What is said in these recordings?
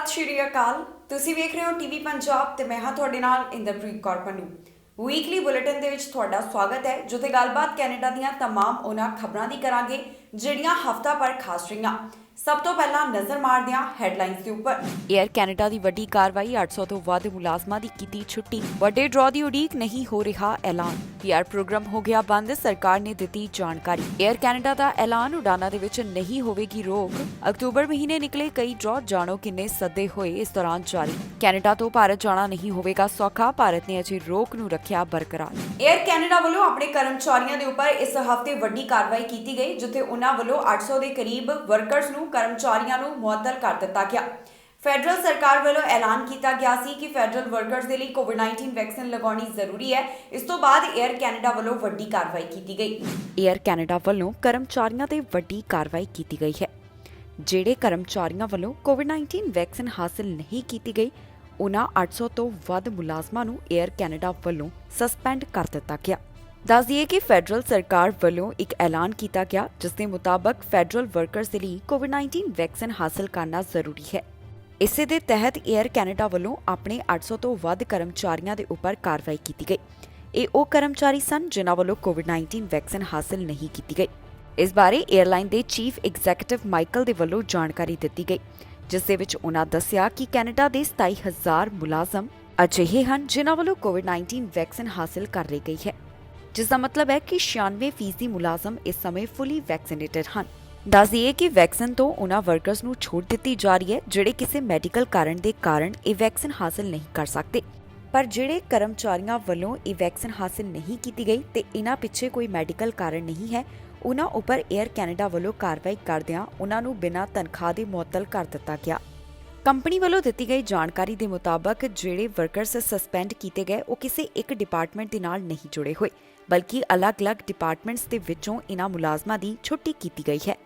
ਸਤਿ ਸ਼੍ਰੀ ਅਕਾਲ। ਤੁਸੀਂ ਵੇਖ ਰਹੇ ਹੋ ਟੀਵੀ ਪੰਜਾਬ ਤੇ ਮੈਂ ਹਾਂ ਤੁਹਾਡੇ ਨਾਲ ਇੰਦਰਪ੍ਰੀਤ ਕੌਰ ਪੰਨੂ। ਵੀਕਲੀ ਬੁਲੇਟਿਨ ਦੇ ਵਿੱਚ ਤੁਹਾਡਾ ਸਵਾਗਤ ਹੈ, ਜਿੱਥੇ ਗੱਲਬਾਤ ਕੈਨੇਡਾ ਦੀਆਂ तमाम ਉਹਨਾਂ ਖਬਰਾਂ ਦੀ ਕਰਾਂਗੇ ਜਿਹੜੀਆਂ ਹਫ਼ਤਾ ਭਰ ਖਾਸ ਰਹੀਆਂ। ਸਭ ਤੋਂ ਪਹਿਲਾਂ ਨਜ਼ਰ ਮਾਰਦੇ ਹਾਂ ਹੈਡਲਾਈਨਸ ਦੇ ਉੱਪਰ। ਏਅਰ ਕੈਨੇਡਾ ਦੀ ਵੱਡੀ ਕਾਰਵਾਈ, 800 ਤੋਂ ਵੱਧ ਮੁਲਾਜ਼ਮਾਂ ਦੀ ਕੀਤੀ ਛੁੱਟੀ। ਵੱਡੇ ਡਰਾਅ ਦੀ ਉਡੀਕ, ਨਹੀਂ ਹੋ ਰਿਹਾ ਐਲਾਨ। ਪੀਆਰ ਪ੍ਰੋਗਰਾਮ ਹੋ ਗਿਆ ਬੰਦ, ਸਰਕਾਰ ਨੇ ਦਿੱਤੀ ਜਾਣਕਾਰੀ। ਏਅਰ ਕੈਨੇਡਾ ਦਾ ਐਲਾਨ, ਉਡਾਨਾਂ ਦੇ ਵਿੱਚ ਨਹੀਂ ਹੋਵੇਗੀ ਰੋਕ। ਅਕਤੂਬਰ ਮਹੀਨੇ ਨਿਕਲੇ ਕਈ ਡਰਾਅ, ਜਾਣੋ ਕਿੰਨੇ ਸੱਦੇ ਹੋਏ ਇਸ ਦੌਰਾਨ ਜਾਰੀ। ਕੈਨੇਡਾ ਤੋਂ ਭਾਰਤ ਜਾਣਾ ਨਹੀਂ ਹੋਵੇਗਾ ਸੌਖਾ, ਭਾਰਤ ਨੇ ਅਜੇ ਰੋਕ ਨੂੰ ਰੱਖਿਆ ਬਰਕਰਾਰ। ਏਅਰ ਕੈਨੇਡਾ ਵੱਲੋਂ ਆਪਣੇ ਕਰਮਚਾਰੀਆਂ ਦੇ ਉੱਪਰ ਇਸ ਹਫ਼ਤੇ ਵੱਡੀ ਕਾਰਵਾਈ ਕੀਤੀ ਗਈ, ਜਿੱਥੇ ਉਨ੍ਹਾਂ ਵੱਲੋਂ 800 ਦੇ ਕਰੀਬ ਵਰਕਰਸ ਨੂੰ ਕਰਮਚਾਰੀਆਂ ਨੂੰ ਮੁਅੱਤਲ ਕਰ ਦਿੱਤਾ ਗਿਆ। ਫੈਡਰਲ ਸਰਕਾਰ ਵੱਲੋਂ ਐਲਾਨ ਕੀਤਾ ਗਿਆ ਸੀ ਕਿ ਫੈਡਰਲ ਵਰਕਰਸ ਦੇ ਲਈ ਕੋਵਿਡ-19 ਵੈਕਸੀਨ ਲਗਾਉਣੀ ਜ਼ਰੂਰੀ ਹੈ। ਇਸ ਤੋਂ ਬਾਅਦ ਏਅਰ ਕੈਨੇਡਾ ਵੱਲੋਂ ਵੱਡੀ ਕਾਰਵਾਈ ਕੀਤੀ ਗਈ। ਏਅਰ ਕੈਨੇਡਾ ਵੱਲੋਂ ਕਰਮਚਾਰੀਆਂ ਤੇ ਵੱਡੀ ਕਾਰਵਾਈ ਕੀਤੀ ਗਈ ਹੈ। ਜਿਹੜੇ ਕਰਮਚਾਰੀਆਂ ਵੱਲੋਂ ਕੋਵਿਡ-19 ਵੈਕਸੀਨ ਹਾਸਲ ਨਹੀਂ ਕੀਤੀ ਗਈ, ਉਨ੍ਹਾਂ 800 ਤੋਂ ਵੱਧ ਮੁਲਾਜ਼ਮਾਂ ਨੂੰ ਏਅਰ ਕੈਨੇਡਾ ਵੱਲੋਂ ਸਸਪੈਂਡ ਕਰ ਦਿੱਤਾ ਗਿਆ। ਦੱਸ ਦਈਏ ਕਿ ਫੈਡਰਲ ਸਰਕਾਰ ਵੱਲੋਂ ਇੱਕ ਐਲਾਨ ਕੀਤਾ ਗਿਆ, ਜਿਸ ਦੇ ਮੁਤਾਬਕ ਫੈਡਰਲ ਵਰਕਰਸ ਦੇ ਲਈ ਕੋਵਿਡ-19 ਵੈਕਸੀਨ ਹਾਸਲ ਕਰਨਾ ਜ਼ਰੂਰੀ ਹੈ। ਇਸੇ ਦੇ ਤਹਿਤ ਏਅਰ ਕੈਨੇਡਾ ਵੱਲੋਂ ਆਪਣੇ 800 ਤੋਂ ਵੱਧ ਕਰਮਚਾਰੀਆਂ ਦੇ ਉੱਪਰ ਕਾਰਵਾਈ ਕੀਤੀ ਗਈ। ਇਹ ਉਹ ਕਰਮਚਾਰੀ ਸਨ ਜਿਨ੍ਹਾਂ ਵੱਲੋਂ ਕੋਵਿਡ-19 ਵੈਕਸੀਨ ਹਾਸਲ ਨਹੀਂ ਕੀਤੀ ਗਈ। ਇਸ ਬਾਰੇ ਏਅਰਲਾਈਨ ਦੇ ਚੀਫ ਐਗਜ਼ੀਕਟਿਵ ਮਾਈਕਲ ਦੇ ਵੱਲੋਂ ਜਾਣਕਾਰੀ ਦਿੱਤੀ ਗਈ, ਜਿਸ ਦੇ ਵਿੱਚ ਉਨ੍ਹਾਂ ਦੱਸਿਆ ਕਿ ਕੈਨੇਡਾ ਦੇ 27,000 ਮੁਲਾਜ਼ਮ ਅਜਿਹੇ ਹਨ ਜਿਨ੍ਹਾਂ ਵੱਲੋਂ ਕੋਵਿਡ-19 ਵੈਕਸੀਨ ਹਾਸਲ ਕਰ ਲਈ ਗਈ ਹੈ, ਜਿਸ ਦਾ ਮਤਲਬ ਹੈ ਕਿ 96% ਮੁਲਾਜ਼ਮ ਇਸ ਸਮੇਂ ਫੁੱਲੀ ਵੈਕਸੀਨੇਟਡ ਹਨ। ਦੱਸ ਦਈਏ ਕਿ ਵੈਕਸੀਨ ਤੋਂ ਉਨ੍ਹਾਂ ਵਰਕਰਸ ਨੂੰ ਛੋਟ ਦਿੱਤੀ ਜਾ ਰਹੀ ਹੈ ਜਿਹੜੇ ਕਿਸੇ ਮੈਡੀਕਲ ਕਾਰਨ ਦੇ ਕਾਰਨ ਇਹ ਵੈਕਸੀਨ ਹਾਸਲ ਨਹੀਂ ਕਰ ਸਕਦੇ। ਪਰ ਜਿਹੜੇ ਕਰਮਚਾਰੀਆਂ ਵੱਲੋਂ ਇਹ ਵੈਕਸੀਨ ਹਾਸਲ ਨਹੀਂ ਕੀਤੀ ਗਈ ਤੇ ਇਹਨਾਂ ਪਿੱਛੇ ਕੋਈ ਮੈਡੀਕਲ ਕਾਰਨ ਨਹੀਂ ਹੈ, ਉਨ੍ਹਾਂ ਉੱਪਰ ਏਅਰ ਕੈਨੇਡਾ ਵੱਲੋਂ ਕਾਰਵਾਈ ਕਰਦਿਆਂ ਉਨ੍ਹਾਂ ਨੂੰ ਬਿਨਾਂ ਤਨਖਾਹ ਦੇ ਮੁਅੱਤਲ ਕਰ ਦਿੱਤਾ ਗਿਆ। ਕੰਪਨੀ ਵੱਲੋਂ ਦਿੱਤੀ ਗਈ ਜਾਣਕਾਰੀ ਦੇ ਮੁਤਾਬਕ ਜਿਹੜੇ ਵਰਕਰਸ ਸਸਪੈਂਡ ਕੀਤੇ ਗਏ ਉਹ ਕਿਸੇ ਇੱਕ ਡਿਪਾਰਟਮੈਂਟ ਦੇ ਨਾਲ ਨਹੀਂ ਜੁੜੇ ਹੋਏ, ਬਲਕਿ ਅਲੱਗ-ਅਲੱਗ ਡਿਪਾਰਟਮੈਂਟਸ ਦੇ ਵਿੱਚੋਂ ਇਨ੍ਹਾਂ ਮੁਲਾਜ਼ਮਾਂ ਦੀ ਛੁੱਟੀ ਕੀਤੀ ਗਈ ਹੈ।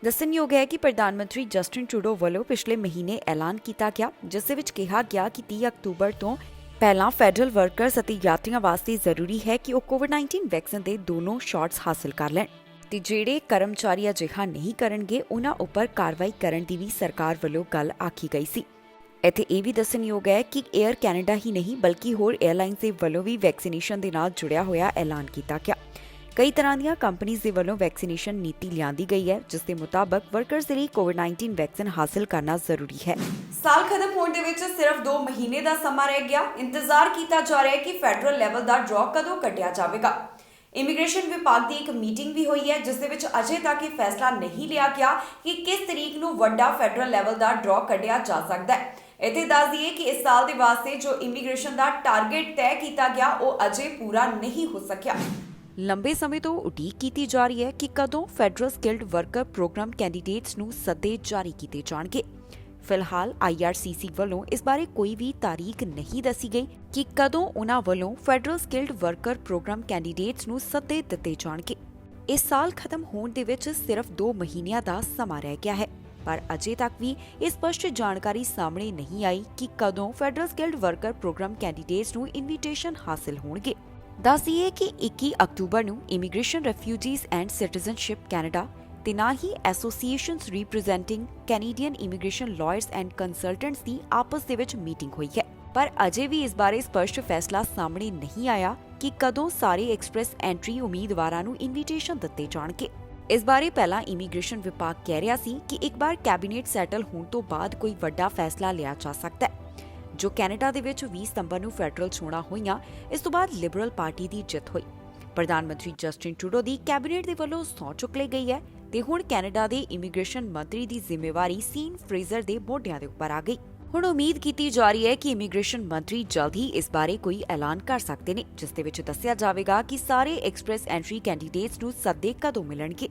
ਦੱਸਣਯੋਗ ਹੈ ਕਿ ਪ੍ਰਧਾਨ ਮੰਤਰੀ ਜਸਟਿਨ ਟਰੂਡੋ ਵੱਲੋਂ ਪਿਛਲੇ ਮਹੀਨੇ ਐਲਾਨ ਕੀਤਾ ਗਿਆ, ਜਿਸ ਦੇ ਵਿੱਚ ਕਿਹਾ ਗਿਆ ਕਿ 30 ਅਕਤੂਬਰ ਤੋਂ ਪਹਿਲਾਂ ਫੈਡਰਲ ਵਰਕਰਸ ਅਤੇ ਯਾਤਰੀਆਂ ਵਾਸਤੇ ਜ਼ਰੂਰੀ ਹੈ ਕਿ ਉਹ ਕੋਵਿਡ-19 ਵੈਕਸੀਨ ਦੇ ਦੋਨੋਂ ਸ਼ਾਟਸ ਹਾਸਲ ਕਰ ਲੈਣ ਤੇ ਜਿਹੜੇ ਕਰਮਚਾਰੀ ਅਜਿਹਾ ਨਹੀਂ ਕਰਨਗੇ ਉਨ੍ਹਾਂ ਉੱਪਰ ਕਾਰਵਾਈ ਕਰਨ ਦੀ ਵੀ ਸਰਕਾਰ ਵੱਲੋਂ ਗੱਲ ਆਖੀ ਗਈ ਸੀ। ਇੱਥੇ ਇਹ ਵੀ ਦੱਸਣਯੋਗ ਹੈ ਕਿ ਏਅਰ ਕੈਨੇਡਾ ਹੀ ਨਹੀਂ ਬਲਕਿ ਹੋਰ ਏਅਰਲਾਈਨਸ ਦੇ ਵੱਲੋਂ ਵੀ ਵੈਕਸੀਨੇਸ਼ਨ ਦੇ ਨਾਲ ਜੁੜਿਆ ਹੋਇਆ ਐਲਾਨ ਕੀਤਾ ਗਿਆ। ਕਈ ਤਰ੍ਹਾਂ ਦੀਆਂ ਕੰਪਨੀਆਂ ਦੇ ਵੱਲੋਂ ਵੈਕਸੀਨੇਸ਼ਨ ਨੀਤੀ ਲਿਆਂਦੀ ਗਈ ਹੈ, ਜਿਸ ਦੇ ਮੁਤਾਬਕ ਵਰਕਰਸ ਦੇ ਲਈ ਕੋਵਿਡ-19 ਵੈਕਸੀਨ ਹਾਸਲ ਕਰਨਾ ਜ਼ਰੂਰੀ ਹੈ। ਸਾਲ ਖਤਮ ਹੋਣ ਦੇ ਵਿੱਚ ਸਿਰਫ 2 ਮਹੀਨੇ ਦਾ ਸਮਾਂ ਰਹਿ ਗਿਆ। ਇੰਤਜ਼ਾਰ ਕੀਤਾ ਜਾ ਰਿਹਾ ਹੈ ਕਿ ਫੈਡਰਲ ਲੈਵਲ ਦਾ ਡਰਾਅ ਕਦੋਂ ਕੱਢਿਆ ਜਾਵੇਗਾ। ਇਮੀਗ੍ਰੇਸ਼ਨ ਵਿਭਾਗ ਦੀ ਇੱਕ ਮੀਟਿੰਗ ਵੀ ਹੋਈ ਹੈ, ਜਿਸ ਦੇ ਵਿੱਚ ਅਜੇ ਤੱਕ ਇਹ ਫੈਸਲਾ ਨਹੀਂ ਲਿਆ ਗਿਆ ਕਿ ਕਿਸ ਤਰੀਕ ਨੂੰ ਵੱਡਾ ਫੈਡਰਲ ਲੈਵਲ ਦਾ ਡਰਾਅ ਕੱਢਿਆ ਜਾ ਸਕਦਾ ਹੈ। ਇੱਥੇ ਦੱਸ ਦਈਏ ਕਿ ਇਸ ਸਾਲ ਦੇ ਵਾਸਤੇ ਜੋ ਇਮੀਗ੍ਰੇਸ਼ਨ ਦਾ ਟਾਰਗੇਟ ਤੈਅ ਕੀਤਾ ਗਿਆ ਉਹ ਅਜੇ ਪੂਰਾ ਨਹੀਂ ਹੋ ਸਕਿਆ। ਲੰਬੇ ਸਮੇਂ ਤੋਂ ਉਡੀਕ ਕੀਤੀ ਜਾ ਰਹੀ ਹੈ ਕਿ ਕਦੋਂ federal skilled worker programme candidates ਨੂੰ ਸੱਦੇ ਜਾਰੀ ਕੀਤੇ ਜਾਣਗੇ। ਫਿਲਹਾਲ IRCC ਵੱਲੋਂ ਇਸ ਬਾਰੇ ਕੋਈ ਵੀ ਤਾਰੀਖ ਨਹੀਂ ਦੱਸੀ ਗਈ ਕਿ ਕਦੋਂ ਉਨ੍ਹਾਂ ਵੱਲੋਂ federal skilled worker programme candidates ਨੂੰ ਸੱਦੇ ਦਿੱਤੇ ਜਾਣਗੇ। ਇਸ ਸਾਲ ਖਤਮ ਹੋਣ ਦੇ ਵਿੱਚ ਸਿਰਫ 2 ਮਹੀਨਿਆਂ ਦਾ ਸਮਾਂ ਰਹਿ ਗਿਆ ਹੈ, ਪਰ ਅਜੇ ਤੱਕ ਵੀ ਇਹ ਸਪਸ਼ਟ ਜਾਣਕਾਰੀ ਸਾਹਮਣੇ ਨਹੀਂ ਆਈ ਕਿ ਕਦੋਂ federal skilled worker programme candidates ਨੂੰ ਇਨਵੀਟੇਸ਼ਨ ਹਾਸਲ ਹੋਣਗੇ। ਦੱਸੀਏ ਕਿ 21 ਅਕਤੂਬਰ ਨੂੰ immigration, refugees and citizenship Canada ਤੇ ਨਾਲ ਹੀ associations representing Canadian immigration lawyers and consultants ਦੀ ਆਪਸ ਦੇ ਵਿੱਚ ਮੀਟਿੰਗ ਹੋਈ ਹੈ, ਪਰ ਅਜੇ ਵੀ ਇਸ ਬਾਰੇ ਸਪਸ਼ਟ ਫੈਸਲਾ ਸਾਹਮਣੇ ਨਹੀਂ ਆਇਆ ਕਿ ਕਦੋਂ ਸਾਰੇ ਐਕਸਪ੍ਰੈਸ ਐਂਟਰੀ ਉਮੀਦਵਾਰਾਂ ਨੂੰ ਇਨਵੀਟੇਸ਼ਨ ਦਿੱਤੇ ਜਾਣਗੇ। ਇਸ ਬਾਰੇ ਪਹਿਲਾਂ ਇਮੀਗ੍ਰੇਸ਼ਨ ਵਿਭਾਗ ਕਹਿ ਰਿਹਾ ਸੀ ਕਿ ਇੱਕ ਵਾਰ ਕੈਬਨਿਟ ਸੈਟਲ ਹੋਣ ਤੋਂ ਬਾਅਦ ਕੋਈ ਵੱਡਾ ਫੈਸਲਾ ਲਿਆ ਜਾ ਸਕਦਾ ਹੈ। ਜੋ ਕੈਨੇਡਾ ਦੇ ਵਿੱਚ 20 ਸਤੰਬਰ ਨੂੰ ਫੈਡਰਲ ਚੋਣਾਂ ਹੋਈਆਂ, ਇਸ ਤੋਂ ਬਾਅਦ ਲਿਬਰਲ ਪਾਰਟੀ ਦੀ ਜਿੱਤ ਹੋਈ। ਪ੍ਰਧਾਨ ਮੰਤਰੀ ਜਸਟਿਨ ਟਰੂਡੋ ਦੀ ਕੈਬਨਿਟ ਦੇ ਵੱਲੋਂ ਸਹੁੰ ਚੁੱਕ ਲਈ ਗਈ ਹੈ ਤੇ ਹੁਣ ਕੈਨੇਡਾ ਦੇ ਇਮੀਗ੍ਰੇਸ਼ਨ ਮੰਤਰੀ ਦੀ ਜ਼ਿੰਮੇਵਾਰੀ ਸੀਨ ਫਰੇਜ਼ਰ ਦੇ ਮੋਢਿਆਂ ਦੇ ਉੱਪਰ ਆ ਗਈ। ਹੁਣ ਉਮੀਦ ਕੀਤੀ ਜਾ ਰਹੀ ਹੈ ਕਿ ਇਮੀਗ੍ਰੇਸ਼ਨ ਮੰਤਰੀ ਜਲਦ ਹੀ ਇਸ ਬਾਰੇ ਕੋਈ ਐਲਾਨ ਕਰ ਸਕਦੇ ਨੇ, ਜਿਸ ਦੇ ਵਿੱਚ ਦੱਸਿਆ ਜਾਵੇਗਾ ਕਿ ਸਾਰੇ ਐਕਸਪ੍ਰੈਸ ਐਂਟਰੀ ਕੈਂਡੀਡੇਟਸ ਨੂੰ ਸੱਦੇ ਕਦੋਂ ਮਿਲਣਗੇ।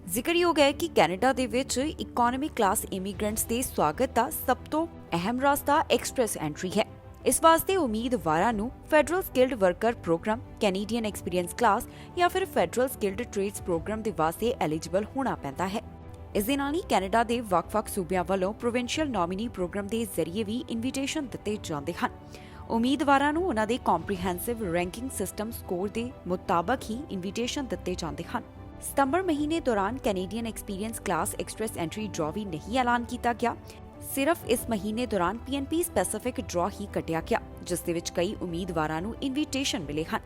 ਜ਼ਿਕਰਯੋਗ ਹੈ ਕਿ ਕੈਨੇਡਾ ਦੇ ਵਿੱਚ ਇਕਨੋਮੀ ਕਲਾਸ ਇਮੀਗ੍ਰੈਂਟਸ ਦੇ ਸਵਾਗਤ ਦਾ ਸਭ ਤੋਂ ਅਹਿਮ ਰਸਤਾ ਐਕਸਪ੍ਰੈਸ ਐਂਟਰੀ ਹੈ। ਇਸ ਵਾਸਤੇ ਉਮੀਦਵਾਰਾਂ ਨੂੰ federal skilled worker programme, Canadian experience class ਜਾਂ ਫਿਰ ਫੈਡਰਲ ਸਕਿਲਡ ਟ੍ਰੇਡਸ ਪ੍ਰੋਗਰਾਮ ਦੇ ਵਾਸਤੇ ਐਲੀਜੀਬਲ ਹੋਣਾ ਪੈਂਦਾ ਹੈ। ਇਸ ਦੇ ਨਾਲ ਹੀ ਕੈਨੇਡਾ ਦੇ ਵੱਖ-ਵੱਖ ਸੂਬਿਆਂ ਵੱਲੋਂ ਪ੍ਰੋਵਿੰਸ਼ੀਅਲ ਨੋਮੀਨੀ ਪ੍ਰੋਗਰਾਮ ਦੇ ਜ਼ਰੀਏ ਵੀ ਇਨਵੀਟੇਸ਼ਨ ਦਿੱਤੇ ਜਾਂਦੇ ਹਨ। ਉਮੀਦਵਾਰਾਂ ਨੂੰ ਉਹਨਾਂ ਦੇ ਕੰਪਰੀਹੈਂਸਿਵ ਰੈਂਕਿੰਗ ਸਿਸਟਮ ਸਕੋਰ ਦੇ ਮੁਤਾਬਕ ਹੀ ਇਨਵੀਟੇਸ਼ਨ ਦਿੱਤੇ ਜਾਂਦੇ ਹਨ। ਸਤੰਬਰ ਮਹੀਨੇ ਦੌਰਾਨ Canadian experience class express entry draw ਵੀ ਨਹੀਂ ਐਲਾਨ ਕੀਤਾ ਗਿਆ। ਸਿਰਫ ਇਸ ਮਹੀਨੇ ਦੌਰਾਨ PNP ਸਪੈਸੀਫਿਕ ਡਰਾ ਹੀ ਕੱਢਿਆ ਗਿਆ, ਜਿਸ ਦੇ ਵਿੱਚ ਕਈ ਉਮੀਦਵਾਰਾਂ ਨੂੰ ਇਨਵੀਟੇਸ਼ਨ ਮਿਲੇ ਹਨ।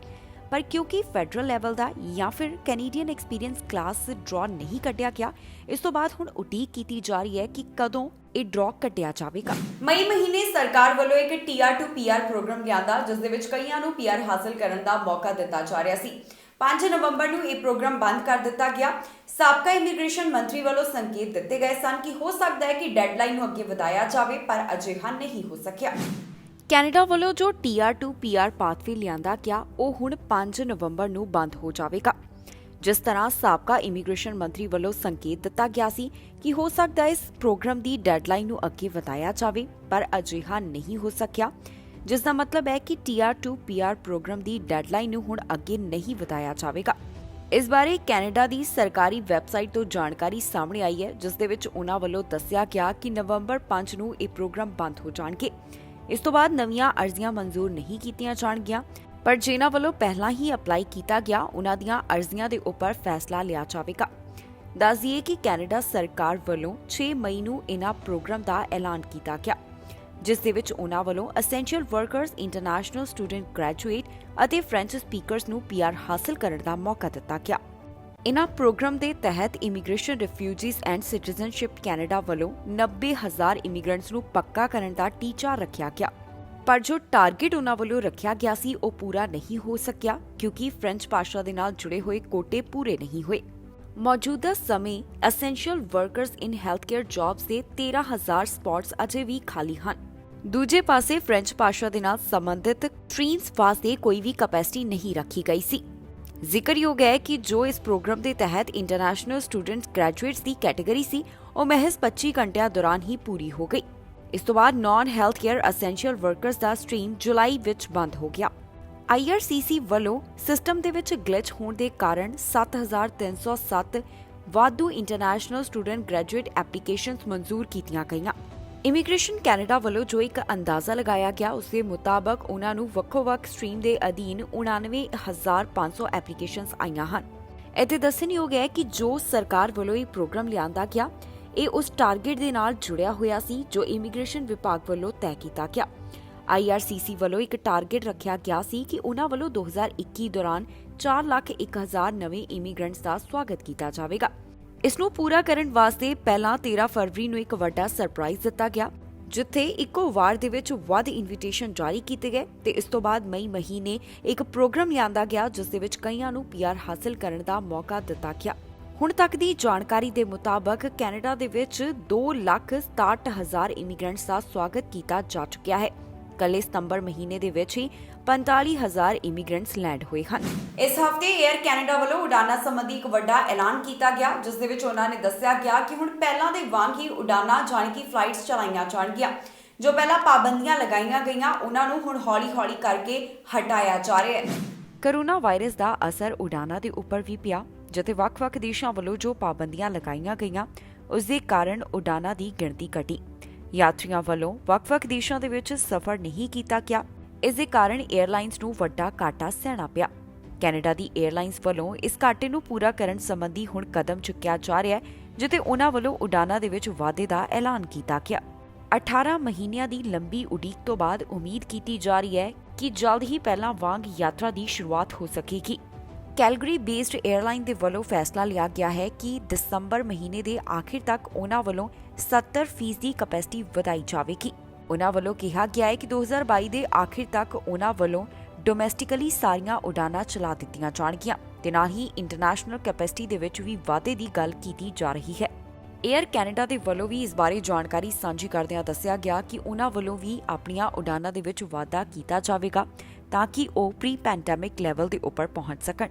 ਪਰ ਕਿਉਂਕਿ ਫੈਡਰਲ ਲੈਵਲ ਦਾ ਜਾਂ ਫਿਰ ਕੈਨੇਡੀਅਨ ਐਕਸਪੀਰੀਅੰਸ ਕਲਾਸ ਡਰਾ ਨਹੀਂ ਕੱਢਿਆ ਗਿਆ, ਇਸ ਤੋਂ ਬਾਅਦ ਹੁਣ ਉਡੀਕ ਕੀਤੀ ਜਾ ਰਹੀ ਹੈ ਕਿ ਕਦੋਂ ਇਹ ਡਰਾ ਕੱਢਿਆ ਜਾਵੇਗਾ। ਮਈ ਮਹੀਨੇ ਸਰਕਾਰ ਵੱਲੋਂ ਇੱਕ TR to PR ਪ੍ਰੋਗਰਾਮ ਲਿਆਂਦਾ, ਜਿਸ ਦੇ ਵਿੱਚ ਕਈਆਂ ਨੂੰ PR ਹਾਸਲ ਕਰਨ ਦਾ ਮੌਕਾ ਦਿੱਤਾ ਜਾ ਰਿਹਾ ਸੀ। 5 ਨਵੰਬਰ ਨੂੰ ਇਹ ਪ੍ਰੋਗਰਾਮ ਬੰਦ ਕਰ ਦਿੱਤਾ ਗਿਆ। ਸਾਬਕਾ ਇਮੀਗ੍ਰੇਸ਼ਨ ਮੰਤਰੀ ਵੱਲੋਂ ਸੰਕੇਤ ਦਿੱਤੇ ਗਏ ਸਨ ਕਿ ਹੋ ਸਕਦਾ ਹੈ ਕਿ ਡੈਡਲਾਈਨ ਨੂੰ ਅੱਗੇ ਵਧਾਇਆ ਜਾਵੇ, ਪਰ ਅਜਿਹਾ ਨਹੀਂ ਹੋ ਸਕਿਆ। ਕੈਨੇਡਾ ਵੱਲੋਂ ਜੋ TR to PR ਪਾਥਵੇ ਲਿਆਂਦਾ ਗਿਆ, ਉਹ ਹੁਣ 5 ਨਵੰਬਰ ਨੂੰ ਬੰਦ ਹੋ ਜਾਵੇਗਾ। ਜਿਸ ਤਰ੍ਹਾਂ ਸਾਬਕਾ ਇਮੀਗ੍ਰੇਸ਼ਨ ਮੰਤਰੀ ਵੱਲੋਂ ਸੰਕੇਤ ਦਿੱਤਾ ਗਿਆ ਸੀ ਕਿ ਹੋ ਸਕਦਾ ਹੈ ਇਸ ਪ੍ਰੋਗਰਾਮ ਦੀ ਡੈਡਲਾਈਨ ਨੂੰ ਅੱਗੇ ਵਧਾਇਆ ਜਾਵੇ, ਪਰ ਅਜਿਹਾ ਨਹੀਂ ਹੋ ਸਕਿਆ, ਜਿਸ ਦਾ ਮਤਲਬ ਹੈ ਕਿ TR to PR programme the deadline ਨੂੰ ਹੁਣ ਅੱਗੇ ਨਹੀਂ ਵਧਾਇਆ ਜਾਵੇਗਾ। ਇਸ ਬਾਰੇ ਕੈਨੇਡਾ ਦੀ ਸਰਕਾਰੀ ਵੈਬਸਾਈਟ ਤੋਂ ਜਾਣਕਾਰੀ ਸਾਹਮਣੇ ਆਈ ਹੈ, ਜਿਸ ਦੇ ਵਿੱਚ ਉਹਨਾਂ ਵੱਲੋਂ ਦੱਸਿਆ ਗਿਆ ਕਿ ਨਵੰਬਰ 5 ਨੂੰ ਇਹ ਪ੍ਰੋਗਰਾਮ ਬੰਦ ਹੋ ਜਾਣਗੇ। ਇਸ ਤੋਂ ਬਾਅਦ ਨਵੀਆਂ ਅਰਜ਼ੀਆਂ ਮਨਜ਼ੂਰ ਨਹੀਂ ਕੀਤੀਆਂ ਜਾਣਗੀਆਂ, ਪਰ ਜਿਨ੍ਹਾਂ ਵੱਲੋਂ ਪਹਿਲਾਂ ਹੀ ਅਪਲਾਈ ਕੀਤਾ ਗਿਆ ਉਹਨਾਂ ਦੀਆਂ ਅਰਜ਼ੀਆਂ ਦੇ ਉੱਪਰ ਫੈਸਲਾ ਲਿਆ ਜਾਵੇਗਾ। ਦੱਸ ਦਈਏ ਕਿ ਕੈਨੇਡਾ ਸਰਕਾਰ ਵੱਲੋਂ 6 ਮਈ ਨੂੰ ਇਹਨਾਂ ਪ੍ਰੋਗਰਾਮ ਦਾ ਐਲਾਨ ਕੀਤਾ ਗਿਆ, ਜਿਸ ਦੇ ਵਿੱਚ ਉਹਨਾਂ ਵੱਲੋਂ essential workers, international student graduate ਅਤੇ ਫ੍ਰੈਂਚ ਸਪੀਕਰਸ ਨੂੰ PR ਹਾਸਲ ਕਰਨ ਦਾ ਮੌਕਾ ਦਿੱਤਾ ਗਿਆ। ਇਨ੍ਹਾਂ ਪ੍ਰੋਗਰਾਮ ਦੇ ਤਹਿਤ immigration, refugees and citizenship Canada ਵੱਲੋਂ 90,000 ਇਮੀਗ੍ਰੈਂਟਸ ਨੂੰ ਪੱਕਾ ਕਰਨ ਦਾ ਟੀਚਾ ਰੱਖਿਆ ਗਿਆ, ਪਰ ਜੋ ਟਾਰਗੇਟ ਉਹਨਾਂ ਵੱਲੋਂ ਰੱਖਿਆ ਗਿਆ ਸੀ ਉਹ ਪੂਰਾ ਨਹੀਂ ਹੋ ਸਕਿਆ, ਕਿਉਂਕਿ ਫ੍ਰੈਂਚ ਭਾਸ਼ਾ ਦੇ ਨਾਲ ਜੁੜੇ ਹੋਏ ਕੋਟੇ ਪੂਰੇ ਨਹੀਂ ਹੋਏ। ਮੌਜੂਦਾ ਸਮੇਂ ਐਸੈਂਸ਼ੀਅਲ ਵਰਕਰਸ ਇਨ ਹੈਲਥਕੇਅਰ ਜੌਬਸ ਦੇ 13,000 ਸਪੌਟਸ ਅਜੇ ਵੀ ਖਾਲੀ ਹਨ। ਦੂਜੇ ਪਾਸੇ ਫ੍ਰੈਂਚ ਭਾਸ਼ਾ ਦੇ ਨਾਲ ਸੰਬੰਧਿਤ ਸਟਰੀਮਸ ਵਾਸਤੇ ਕੋਈ ਵੀ ਕੈਪੈਸਿਟੀ ਨਹੀਂ ਰੱਖੀ ਗਈ ਸੀ। ਜ਼ਿਕਰਯੋਗ ਹੈ ਕਿ ਜੋ ਇਸ ਪ੍ਰੋਗਰਾਮ ਦੇ ਤਹਿਤ ਇੰਟਰਨੈਸ਼ਨਲ ਸਟੂਡੈਂਟਸ ਗ੍ਰੈਜੂਏਟਸ ਦੀ ਕੈਟਾਗਰੀ ਸੀ, ਉਹ ਮਹਿਜ਼ 25 ਘੰਟਿਆਂ ਦੌਰਾਨ ਹੀ ਪੂਰੀ ਹੋ ਗਈ। ਇਸ ਤੋਂ ਬਾਅਦ non health care essential workers ਦਾ ਸਟਰੀਮ ਜੁਲਾਈ ਵਿੱਚ ਬੰਦ ਹੋ ਗਿਆ। IRCC ਵੱਲੋਂ ਸਿਸਟਮ ਦੇ ਵਿੱਚ ਗਲਿਚ ਹੋਣ ਦੇ ਕਾਰਨ 7,307 ਵਾਧੂ ਇੰਟਰਨੈਸ਼ਨਲ ਸਟੂਡੈਂਟ ਗ੍ਰੈਜੂਏਟ ਐਪਲੀਕੇਸ਼ਨਸ ਮਨਜ਼ੂਰ ਕੀਤੀਆਂ ਗਈਆਂ। ਇਮੀਗ੍ਰੇਸ਼ਨ ਕੈਨੇਡਾ ਵੱਲੋਂ ਜੋ ਇੱਕ ਅੰਦਾਜ਼ਾ ਲਗਾਇਆ ਗਿਆ, ਉਸ ਦੇ ਮੁਤਾਬਕ ਉਹਨਾਂ ਨੂੰ ਵੱਖੋ-ਵੱਖ ਸਟਰੀਮ ਦੇ ਅਧੀਨ 99,500 ਐਪਲੀਕੇਸ਼ਨਸ ਆਈਆਂ ਹਨ। ਇੱਥੇ ਦੱਸਣਯੋਗ ਹੈ ਕਿ ਜੋ ਸਰਕਾਰ ਵੱਲੋਂ ਇਹ ਪ੍ਰੋਗਰਾਮ ਲਿਆਂਦਾ ਗਿਆ, ਇਹ ਉਸ ਟਾਰਗੇਟ ਦੇ ਨਾਲ ਜੁੜਿਆ ਹੋਇਆ ਸੀ ਜੋ ਇਮੀਗ੍ਰੇਸ਼ਨ ਵਿਭਾਗ ਵੱਲੋਂ ਤੈਅ ਕੀਤਾ ਗਿਆ। IRCC ਵੱਲੋਂ ਇੱਕ ਟਾਰਗੇਟ ਰੱਖਿਆ ਗਿਆ ਸੀ ਕਿ ਉਹਨਾਂ ਵੱਲੋਂ 2021 ਦੌਰਾਨ 4,01,000 ਨਵੇਂ ਇਮੀਗ੍ਰੈਂਟਸ ਦਾ ਸਵਾਗਤ ਕੀਤਾ ਜਾਵੇਗਾ। ਇਸ ਨੂੰ ਪੂਰਾ ਕਰਨ ਵਾਸਤੇ ਪਹਿਲਾਂ 13 ਫਰਵਰੀ ਨੂੰ ਇੱਕ ਵੱਡਾ ਸਰਪ੍ਰਾਈਜ਼ ਦਿੱਤਾ ਗਿਆ, ਜਿੱਥੇ ਇੱਕੋ ਵਾਰ ਦੇ ਵਿੱਚ ਵੱਧ ਇਨਵੀਟੇਸ਼ਨ ਜਾਰੀ ਕੀਤੇ ਗਏ ਤੇ ਇਸ ਤੋਂ ਬਾਅਦ ਮਈ ਮਹੀਨੇ ਇੱਕ ਪ੍ਰੋਗਰਾਮ ਲਿਆਂਦਾ ਗਿਆ, ਜਿਸ ਦੇ ਵਿੱਚ ਕਈਆਂ ਨੂੰ PR ਹਾਸਲ ਕਰਨ ਦਾ ਮੌਕਾ ਦਿੱਤਾ ਗਿਆ। ਹੁਣ ਤੱਕ ਦੀ ਜਾਣਕਾਰੀ ਦੇ ਮੁਤਾਬਕ ਕੈਨੇਡਾ ਦੇ ਵਿੱਚ 2,67,000 ਇਮੀਗ੍ਰੈਂਟਸ ਦਾ ਸਵਾਗਤ ਕੀਤਾ ਜਾ ਚੁੱਕਿਆ ਹੈ। ਕੱਲ੍ਹ ਸਤੰਬਰ ਮਹੀਨੇ ਦੇ ਵਿੱਚ ਹੀ 45,000 ਇਮੀਗ੍ਰੈਂਟਸ ਲੈਂਡ ਹੋਏ ਹਨ। ਇਸ ਹਫ਼ਤੇ 에ਅਰ ਕੈਨੇਡਾ ਵੱਲੋਂ ਉਡਾਨਾਂ ਸੰਬੰਧੀ ਇੱਕ ਵੱਡਾ ਐਲਾਨ ਕੀਤਾ ਗਿਆ, ਜਿਸ ਦੇ ਵਿੱਚ ਉਹਨਾਂ ਨੇ ਦੱਸਿਆ ਗਿਆ ਕਿ ਹੁਣ ਪਹਿਲਾਂ ਦੇ ਵਾਂਗ ਹੀ ਉਡਾਨਾਂ ਜਾਣੀ ਕਿ ਫਲਾਈਟਸ ਚਲਾਈਆਂ ਜਾਣਗੀਆਂ। ਜੋ ਪਹਿਲਾਂ ਪਾਬੰਦੀਆਂ ਲਗਾਈਆਂ ਗਈਆਂ, ਉਹਨਾਂ ਨੂੰ ਹੁਣ ਹੌਲੀ-ਹੌਲੀ ਕਰਕੇ ਹਟਾਇਆ ਜਾ ਰਿਹਾ ਹੈ। ਕੋਰੋਨਾ ਵਾਇਰਸ ਦਾ ਅਸਰ ਉਡਾਨਾਂ ਦੇ ਉੱਪਰ ਵੀ ਪਿਆ, ਜਿੱਥੇ ਵੱਖ-ਵੱਖ ਦੇਸ਼ਾਂ ਵੱਲੋਂ ਜੋ ਪਾਬੰਦੀਆਂ ਲਗਾਈਆਂ ਗਈਆਂ, ਉਸ ਦੇ ਕਾਰਨ ਉਡਾਨਾਂ ਦੀ ਗਿਣਤੀ ਘਟੀ। ਯਾਤਰੀਆਂ ਵੱਲੋਂ ਵੱਖ-ਵੱਖ ਦੇਸ਼ਾਂ ਦੇ ਵਿੱਚ ਸਫ਼ਰ ਨਹੀਂ ਕੀਤਾ ਗਿਆ। ਇਸ ਦੇ ਕਾਰਨ 에ਅਰਲਾਈਨਸ ਨੂੰ ਵੱਡਾ ਘਾਟਾ ਸਹਿਣਾ ਪਿਆ। ਕੈਨੇਡਾ ਦੀ 에ਅਰਲਾਈਨਸ ਵੱਲੋਂ ਇਸ ਘਾਟੇ ਨੂੰ ਪੂਰਾ ਕਰਨ ਸੰਬੰਧੀ ਹੁਣ ਕਦਮ ਚੁੱਕਿਆ ਜਾ ਰਿਹਾ ਹੈ, ਜਿੱਥੇ ਉਹਨਾਂ ਵੱਲੋਂ ਉਡਾਨਾਂ ਦੇ ਵਿੱਚ ਵਾਧੇ ਦਾ ਐਲਾਨ ਕੀਤਾ ਗਿਆ। 18 ਮਹੀਨਿਆਂ ਦੀ ਲੰਬੀ ਉਡੀਕ ਤੋਂ ਬਾਅਦ ਉਮੀਦ ਕੀਤੀ ਜਾ ਰਹੀ ਹੈ ਕਿ ਜਲਦ ਹੀ ਪਹਿਲਾਂ ਵਾਂਗ ਯਾਤਰਾ ਦੀ ਸ਼ੁਰੂਆਤ ਹੋ ਸਕੇਗੀ। ਕੈਲਗਰੀ ਬੇਸਡ 에ਅਰਲਾਈਨ ਦੇ ਵੱਲੋਂ ਫੈਸਲਾ ਲਿਆ ਗਿਆ ਹੈ ਕਿ ਦਸੰਬਰ ਮਹੀਨੇ ਦੇ ਆਖਿਰ ਤੱਕ ਉਹਨਾਂ ਵੱਲੋਂ 70% ਦੀ ਕੈਪੈਸਿਟੀ ਵਧਾਈ ਜਾਵੇਗੀ। ਉਹਨਾਂ ਵੱਲੋਂ ਕਿਹਾ ਗਿਆ ਹੈ ਕਿ 2022 ਦੇ ਆਖਿਰ ਤੱਕ ਉਹਨਾਂ ਵੱਲੋਂ ਡੋਮੈਸਟਿਕਲੀ ਸਾਰੀਆਂ ਉਡਾਨਾਂ ਚਲਾ ਦਿੱਤੀਆਂ ਜਾਣਗੀਆਂ ਤੇ ਨਾਲ ਹੀ ਇੰਟਰਨੈਸ਼ਨਲ ਕੈਪੈਸਿਟੀ ਦੇ ਵਿੱਚ ਵੀ ਵਾਧੇ ਦੀ ਗੱਲ ਕੀਤੀ ਜਾ ਰਹੀ ਹੈ। 에ਅਰ ਕੈਨੇਡਾ ਦੇ ਵੱਲੋਂ ਵੀ ਇਸ ਬਾਰੇ ਜਾਣਕਾਰੀ ਸਾਂਝੀ ਕਰਦਿਆਂ ਦੱਸਿਆ ਗਿਆ ਕਿ ਉਹਨਾਂ ਵੱਲੋਂ ਵੀ ਆਪਣੀਆਂ ਉਡਾਨਾਂ ਦੇ ਵਿੱਚ ਵਾਧਾ ਕੀਤਾ ਜਾਵੇਗਾ ਤਾਂ ਕਿ ਉਹ ਪ੍ਰੀ ਪੈਂਡੈਮਿਕ ਲੈਵਲ ਦੇ ਉੱਪਰ ਪਹੁੰਚ ਸਕਣ।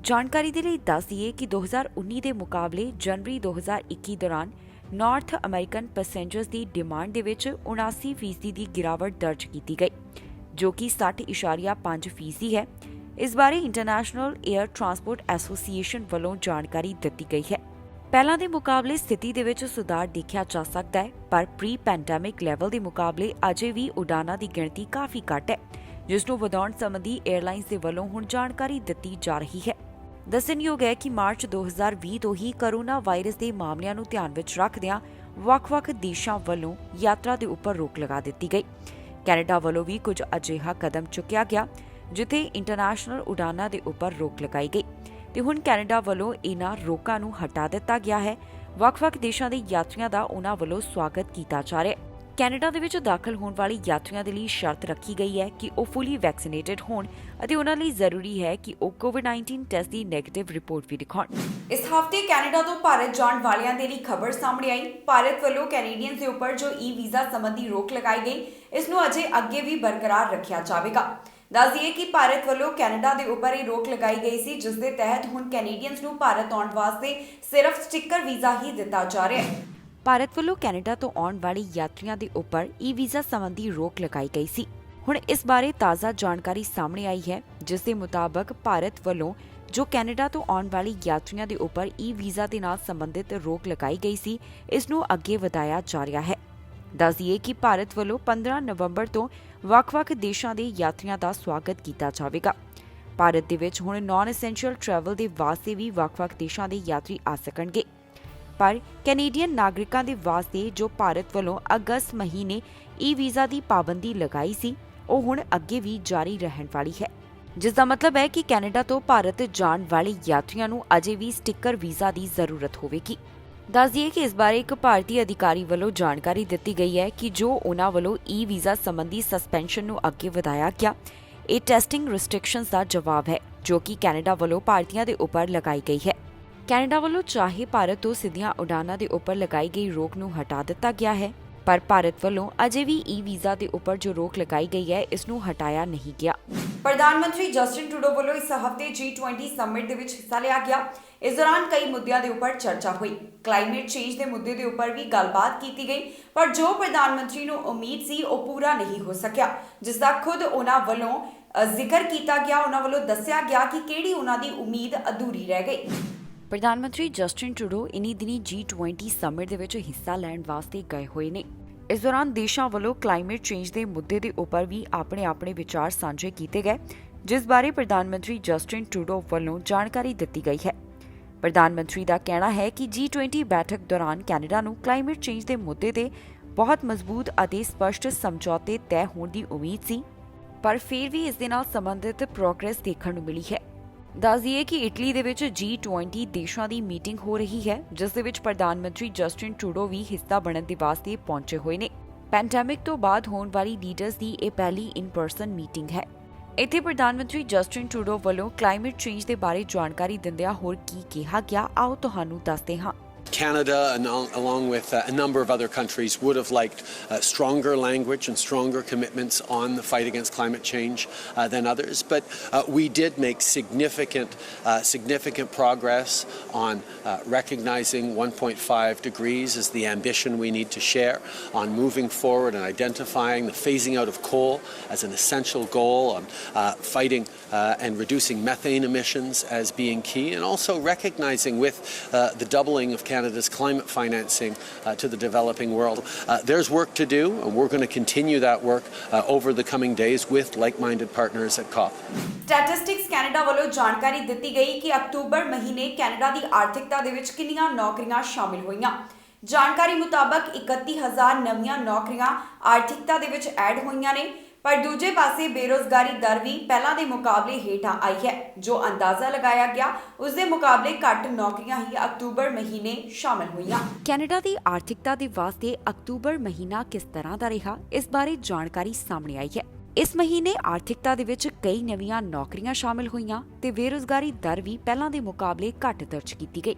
ਜਾਣਕਾਰੀ ਦੇ ਲਈ ਦੱਸ ਦਈਏ ਕਿ 2019 ਦੇ ਮੁਕਾਬਲੇ ਜਨਵਰੀ 2021 ਦੌਰਾਨ ਨਾਰਥ ਅਮਰੀਕਨ ਪੈਸੇਂਜਰਸ ਦੀ ਡਿਮਾਂਡ ਦੇ ਵਿੱਚ 79% ਦੀ ਗਿਰਾਵਟ ਦਰਜ ਕੀਤੀ ਗਈ, ਜੋ ਕਿ 60.5% ਹੈ। ਇਸ ਬਾਰੇ ਇੰਟਰਨੈਸ਼ਨਲ 에ਅਰ ਟਰਾਂਸਪੋਰਟ ਐਸੋਸੀਏਸ਼ਨ ਵੱਲੋਂ ਜਾਣਕਾਰੀ ਦਿੱਤੀ ਗਈ ਹੈ। ਪਹਿਲਾਂ ਦੇ ਮੁਕਾਬਲੇ ਸਥਿਤੀ ਦੇ ਵਿੱਚ ਸੁਧਾਰ ਦੇਖਿਆ ਜਾ ਸਕਦਾ ਹੈ, ਪਰ ਪ੍ਰੀ ਪੈਂਡੈਮਿਕ ਲੈਵਲ ਦੇ ਮੁਕਾਬਲੇ ਅਜੇ ਵੀ ਉਡਾਨਾਂ ਦੀ ਗਿਣਤੀ ਕਾਫੀ ਘੱਟ ਹੈ, ਜਿਸ ਨੂੰ ਵਧਾਉਣ ਸੰਬੰਧੀ 에ਅਰਲਾਈਨਸ ਦੇ ਵੱਲੋਂ ਹੁਣ ਜਾਣਕਾਰੀ ਦਿੱਤੀ ਜਾ ਰਹੀ ਹੈ। ਦੱਸਣਯੋਗ ਹੈ ਕਿ ਮਾਰਚ 2020 ਤੋਂ ਹੀ ਕੋਰੋਨਾ ਵਾਇਰਸ ਦੇ ਮਾਮਲਿਆਂ ਨੂੰ ਧਿਆਨ ਵਿੱਚ ਰੱਖਦਿਆਂ ਵੱਖ-ਵੱਖ ਦੇਸ਼ਾਂ ਵੱਲੋਂ ਯਾਤਰਾ ਦੇ ਉੱਪਰ ਰੋਕ ਲਗਾ ਦਿੱਤੀ ਗਈ। ਕੈਨੇਡਾ ਵੱਲੋਂ ਵੀ ਕੁਝ ਅਜਿਹਾ ਕਦਮ ਚੁੱਕਿਆ ਗਿਆ ਜਿੱਥੇ ਇੰਟਰਨੈਸ਼ਨਲ ਉਡਾਨਾਂ ਦੇ ਉੱਪਰ ਰੋਕ ਲਗਾਈ ਗਈ ਤੇ ਹੁਣ ਕੈਨੇਡਾ ਵੱਲੋਂ ਇਹਨਾਂ ਰੋਕਾਂ ਨੂੰ ਹਟਾ ਦਿੱਤਾ ਗਿਆ ਹੈ। ਵੱਖ-ਵੱਖ ਦੇਸ਼ਾਂ ਦੇ ਯਾਤਰੀਆਂ ਦਾ ਉਹਨਾਂ ਵੱਲੋਂ ਸਵਾਗਤ ਕੀਤਾ ਜਾ ਰਿਹਾ ਹੈ। ਕੈਨੇਡਾ ਦੇ ਵਿੱਚ ਦਾਖਲ ਹੋਣ ਵਾਲੀ ਯਾਤਰੀਆਂ ਦੇ ਲਈ ਸ਼ਰਤ ਰੱਖੀ ਗਈ ਹੈ ਕਿ ਉਹ ਫੁੱਲੀ ਵੈਕਸੀਨੇਟਡ ਹੋਣ ਅਤੇ ਉਹਨਾਂ ਲਈ ਜ਼ਰੂਰੀ ਹੈ ਕਿ ਉਹ ਕੋਵਿਡ-19 ਟੈਸਟ ਦੀ ਨੈਗੇਟਿਵ ਰਿਪੋਰਟ ਵੀ ਦਿਖਾਉਣ। ਇਸ ਹਫ਼ਤੇ ਕੈਨੇਡਾ ਤੋਂ ਭਾਰਤ ਜਾਣ ਵਾਲਿਆਂ ਦੇ ਲਈ ਖਬਰ ਸਾਹਮਣੇ ਆਈ। ਭਾਰਤ ਵੱਲੋਂ ਕੈਨੇਡੀਅਨਸ ਦੇ ਉੱਪਰ ਜੋ ਵੀਜ਼ਾ ਸੰਬੰਧੀ ਰੋਕ ਲਗਾਈ ਗਈ, ਇਸ ਨੂੰ ਅਜੇ ਅੱਗੇ ਵੀ ਬਰਕਰਾਰ ਰੱਖਿਆ ਜਾਵੇਗਾ। ਦੱਸ ਦਈਏ ਕਿ ਭਾਰਤ ਵੱਲੋਂ ਕੈਨੇਡਾ ਦੇ ਉੱਪਰ ਇਹ ਰੋਕ ਲਗਾਈ ਗਈ ਸੀ, ਜਿਸ ਦੇ ਤਹਿਤ ਹੁਣ ਕੈਨੇਡੀਅਨਸ ਨੂੰ ਭਾਰਤ ਆਉਣ ਵਾਸਤੇ ਸਿਰਫ ਸਟicker ਵੀਜ਼ਾ ਹੀ ਦਿੱਤਾ ਜਾ ਰਿਹਾ ਹੈ। ਭਾਰਤ ਵੱਲੋਂ ਕੈਨੇਡਾ ਤੋਂ ਆਉਣ ਵਾਲੀ ਯਾਤਰੀਆਂ ਦੇ ਉੱਪਰ ਵੀਜ਼ਾ ਸੰਬੰਧੀ ਰੋਕ ਲਗਾਈ ਗਈ ਸੀ। ਹੁਣ ਇਸ ਬਾਰੇ ਤਾਜ਼ਾ ਜਾਣਕਾਰੀ ਸਾਹਮਣੇ ਆਈ ਹੈ, ਜਿਸ ਦੇ ਮੁਤਾਬਕ ਭਾਰਤ ਵੱਲੋਂ ਜੋ ਕੈਨੇਡਾ ਤੋਂ ਆਉਣ ਵਾਲੀ ਯਾਤਰੀਆਂ ਦੇ ਉੱਪਰ ਵੀਜ਼ਾ ਦੇ ਨਾਲ ਸੰਬੰਧਿਤ ਰੋਕ ਲਗਾਈ ਗਈ ਸੀ, ਇਸ ਨੂੰ ਅੱਗੇ ਵਧਾਇਆ ਜਾ ਰਿਹਾ ਹੈ। ਦੱਸ ਦਈਏ ਕਿ ਭਾਰਤ ਵੱਲੋਂ 15 ਨਵੰਬਰ ਤੋਂ ਵੱਖ-ਵੱਖ ਦੇਸ਼ਾਂ ਦੇ ਯਾਤਰੀਆਂ ਦਾ ਸਵਾਗਤ ਕੀਤਾ ਜਾਵੇਗਾ। ਭਾਰਤ ਦੇ ਵਿੱਚ ਹੁਣ ਨਾਨ ਐਸੈਂਸ਼ੀਅਲ ਟਰੈਵਲ ਦੇ ਵਾਸਤੇ ਵੀ ਵੱਖ-ਵੱਖ ਦੇਸ਼ਾਂ ਦੇ ਯਾਤਰੀ ਆ ਸਕਣਗੇ, ਪਰ ਕੈਨੇਡੀਅਨ ਨਾਗਰਿਕਾਂ ਦੇ ਵਾਸਤੇ ਜੋ ਭਾਰਤ ਵੱਲੋਂ ਅਗਸਤ ਮਹੀਨੇ ਵੀਜ਼ਾ ਦੀ ਪਾਬੰਦੀ ਲਗਾਈ ਸੀ, ਉਹ ਹੁਣ ਅੱਗੇ ਵੀ ਜਾਰੀ ਰਹਿਣ ਵਾਲੀ ਹੈ, ਜਿਸ ਦਾ ਮਤਲਬ ਹੈ ਕਿ ਕੈਨੇਡਾ ਤੋਂ ਭਾਰਤ ਜਾਣ ਵਾਲੇ ਯਾਤਰੀਆਂ ਨੂੰ ਅਜੇ ਵੀ ਸਟicker ਵੀਜ਼ਾ ਦੀ ਜ਼ਰੂਰਤ ਹੋਵੇਗੀ। ਦੱਸ ਦਈਏ ਕਿ ਇਸ ਬਾਰੇ ਇੱਕ ਭਾਰਤੀ ਅਧਿਕਾਰੀ ਵੱਲੋਂ ਜਾਣਕਾਰੀ ਦਿੱਤੀ ਗਈ ਹੈ ਕਿ ਜੋ ਉਹਨਾਂ ਵੱਲੋਂ ਵੀਜ਼ਾ ਸੰਬੰਧੀ ਸਸਪੈਂਸ਼ਨ ਨੂੰ ਅੱਗੇ ਵਧਾਇਆ ਗਿਆ, ਇਹ ਟੈਸਟਿੰਗ ਰਿਸਟ੍ਰਿਕਸ਼ਨਸ ਦਾ ਜਵਾਬ ਹੈ ਜੋ ਕਿ ਕੈਨੇਡਾ ਵੱਲੋਂ ਭਾਰਤੀਆਂ ਦੇ ਉੱਪਰ ਲਗਾਈ ਗਈ ਹੈ। ਕੈਨੇਡਾ ਵੱਲੋਂ ਚਾਹੇ ਭਾਰਤ ਤੋਂ ਸਿੱਧੀਆਂ ਉਡਾਨਾਂ ਦੇ ਉੱਪਰ ਲਗਾਈ ਗਈ ਰੋਕ ਨੂੰ ਹਟਾ ਦਿੱਤਾ ਗਿਆ ਹੈ, ਪਰ ਭਾਰਤ ਵੱਲੋਂ ਅਜੇ ਵੀ ਵੀਜ਼ਾ ਦੇ ਉੱਪਰ ਜੋ ਰੋਕ ਲਗਾਈ ਗਈ ਹੈ, ਇਸ ਨੂੰ ਹਟਾਇਆ ਨਹੀਂ ਗਿਆ। ਪ੍ਰਧਾਨ ਮੰਤਰੀ ਜਸਟਿਨ ਟਰੂਡੋ ਵੱਲੋਂ ਇਸ ਹਫ਼ਤੇ G20 ਸਮਿਟ ਦੇ ਵਿੱਚ ਹਿੱਸਾ ਲਿਆ ਗਿਆ। ਇਸ ਦੌਰਾਨ ਕਈ ਮੁੱਦਿਆਂ ਦੇ ਉੱਪਰ ਚਰਚਾ ਹੋਈ। ਕਲਾਈਮੇਟ ਚੇਂਜ ਦੇ ਮੁੱਦੇ ਦੇ ਉੱਪਰ ਵੀ ਗੱਲਬਾਤ ਕੀਤੀ ਗਈ, ਪਰ ਜੋ ਪ੍ਰਧਾਨ ਮੰਤਰੀ ਨੂੰ ਉਮੀਦ ਸੀ ਉਹ ਪੂਰਾ ਨਹੀਂ ਹੋ ਸਕਿਆ, ਜਿਸ ਦਾ ਖੁਦ ਉਹਨਾਂ ਵੱਲੋਂ ਜ਼ਿਕਰ ਕੀਤਾ ਗਿਆ। ਉਹਨਾਂ ਵੱਲੋਂ ਦੱਸਿਆ ਗਿਆ ਕਿ ਕਿਹੜੀ ਉਹਨਾਂ ਦੀ ਉਮੀਦ ਅਧੂਰੀ ਰਹਿ ਗਈ। ਪ੍ਰਧਾਨ ਮੰਤਰੀ ਜਸਟਿਨ ਟਰੂਡੋ ਇਨੀ ਦਿਨੀ G20 ਸਮਿਟ ਦੇ ਵਿੱਚ ਹਿੱਸਾ ਲੈਣ ਵਾਸਤੇ ਗਏ ਹੋਏ ਨੇ। ਇਸ ਦੌਰਾਨ ਦੇਸ਼ਾਂ ਵੱਲੋਂ ਕਲਾਈਮੇਟ ਚੇਂਜ ਦੇ ਮੁੱਦੇ ਦੇ ਉੱਪਰ ਵੀ ਆਪਣੇ ਵਿਚਾਰ ਸਾਂਝੇ ਕੀਤੇ ਗਏ, ਜਿਸ ਬਾਰੇ ਪ੍ਰਧਾਨ ਮੰਤਰੀ ਜਸਟਿਨ ਟਰੂਡੋ ਵੱਲੋਂ ਜਾਣਕਾਰੀ ਦਿੱਤੀ ਗਈ ਹੈ। ਪ੍ਰਧਾਨ ਮੰਤਰੀ ਦਾ ਕਹਿਣਾ ਹੈ ਕਿ G20 ਬੈਠਕ ਦੌਰਾਨ ਕੈਨੇਡਾ ਨੂੰ ਕਲਾਈਮੇਟ ਚੇਂਜ ਦੇ ਮੁੱਦੇ ਤੇ ਬਹੁਤ ਮਜ਼ਬੂਤ ਅਤੇ ਸਪਸ਼ਟ ਸਮਝੌਤੇ ਤੈਅ ਹੋਣ ਦੀ ਉਮੀਦ ਸੀ, ਪਰ ਫਿਰ ਵੀ ਇਸ ਦੇ ਨਾਲ ਸੰਬੰਧਿਤ ਪ੍ਰੋਗਰੈਸ ਦੇਖਣ ਨੂੰ ਮਿਲੀ ਹੈ। ਦੱਸ ਦਈਏ ਕਿ ਇਟਲੀ ਦੇ ਵਿੱਚ G20 ਦੇਸ਼ਾਂ ਦੀ ਮੀਟਿੰਗ ਹੋ ਰਹੀ ਹੈ, ਜਿਸ ਦੇ ਵਿੱਚ ਪ੍ਰਧਾਨ ਮੰਤਰੀ ਜਸਟਿਨ ਟਰੂਡੋ ਵੀ ਹਿੱਸਾ ਬਣਨ ਦੇ ਵਾਸਤੇ ਪਹੁੰਚੇ ਹੋਏ ਨੇ। ਪੈਂਡੈਮਿਕ ਤੋਂ ਬਾਅਦ ਹੋਣ ਵਾਲੀ ਲੀਡਰਸ ਦੀ ਇਹ ਪਹਿਲੀ ਇਨ ਪਰਸਨ ਮੀਟਿੰਗ ਹੈ। ਇੱਥੇ ਪ੍ਰਧਾਨ ਮੰਤਰੀ ਜਸਟਿਨ ਟਰੂਡੋ ਵੱਲੋਂ ਕਲਾਈਮੇਟ ਚੇਂਜ ਦੇ ਬਾਰੇ ਜਾਣਕਾਰੀ ਦਿੰਦਿਆਂ ਹੋਰ ਕੀ ਕਿਹਾ ਗਿਆ, ਆਓ ਤੁਹਾਨੂੰ ਦੱਸਦੇ ਹਾਂ। Canada, along with a number of other countries, would have liked stronger language and stronger commitments on the fight against climate change than others. But we did make significant progress on recognizing 1.5 degrees as the ambition we need to share, on moving forward and identifying the phasing out of coal as an essential goal, on fighting and reducing methane emissions as being key, and also recognizing with the doubling of Canada's climate financing to the developing world. There's work to do, and we're going to continue that work over the coming days with like-minded partners at COP. Statistics Canada ਵੱਲੋਂ ਜਾਣਕਾਰੀ ਦਿੱਤੀ ਗਈ ਕਿ October ਮਹੀਨੇ Canada ਦੀ ਆਰਥਿਕਤਾ ਦੇ ਵਿੱਚ ਕਿੰਨੀਆਂ ਨੌਕਰੀਆਂ ਸ਼ਾਮਿਲ ਹੋਈਆਂ। ਜਾਣਕਾਰੀ ਮੁਤਾਬਕ 31,000 ਨਵੀਆਂ ਨੌਕਰੀਆਂ ਆਰਥਿਕਤਾ ਦੇ ਵਿੱਚ ਐਡ ਹੋਈਆਂ ਨੇ, ਪਰ ਦੂਜੇ ਪਾਸੇ ਬੇਰੋਜ਼ਗਾਰੀ ਦਰ ਵੀ ਪਹਿਲਾਂ ਦੇ ਮੁਕਾਬਲੇ ਹੇਠਾਂ ਆਈ ਹੈ। ਜੋ ਅੰਦਾਜ਼ਾ ਲਗਾਇਆ ਗਿਆ, ਉਸ ਦੇ ਮੁਕਾਬਲੇ ਘੱਟ ਨੌਕਰੀਆਂ ਹੀ ਅਕਤੂਬਰ ਮਹੀਨੇ ਸ਼ਾਮਲ ਹੋਈਆਂ। ਕੈਨੇਡਾ ਦੀ ਆਰਥਿਕਤਾ ਦੇ ਵਾਸਤੇ ਅਕਤੂਬਰ ਮਹੀਨਾ ਕਿਸ ਤਰ੍ਹਾਂ ਦਾ ਰਿਹਾ, ਇਸ ਬਾਰੇ ਜਾਣਕਾਰੀ ਸਾਹਮਣੇ ਆਈ ਹੈ। ਇਸ ਮਹੀਨੇ ਆਰਥਿਕਤਾ ਦੇ ਵਿੱਚ ਕਈ ਨਵੀਆਂ ਨੌਕਰੀਆਂ ਸ਼ਾਮਲ ਹੋਈਆਂ ਤੇ ਬੇਰੋਜ਼ਗਾਰੀ ਦਰ ਵੀ ਪਹਿਲਾਂ ਦੇ ਮੁਕਾਬਲੇ ਘੱਟ ਦਰਜ ਕੀਤੀ ਗਈ।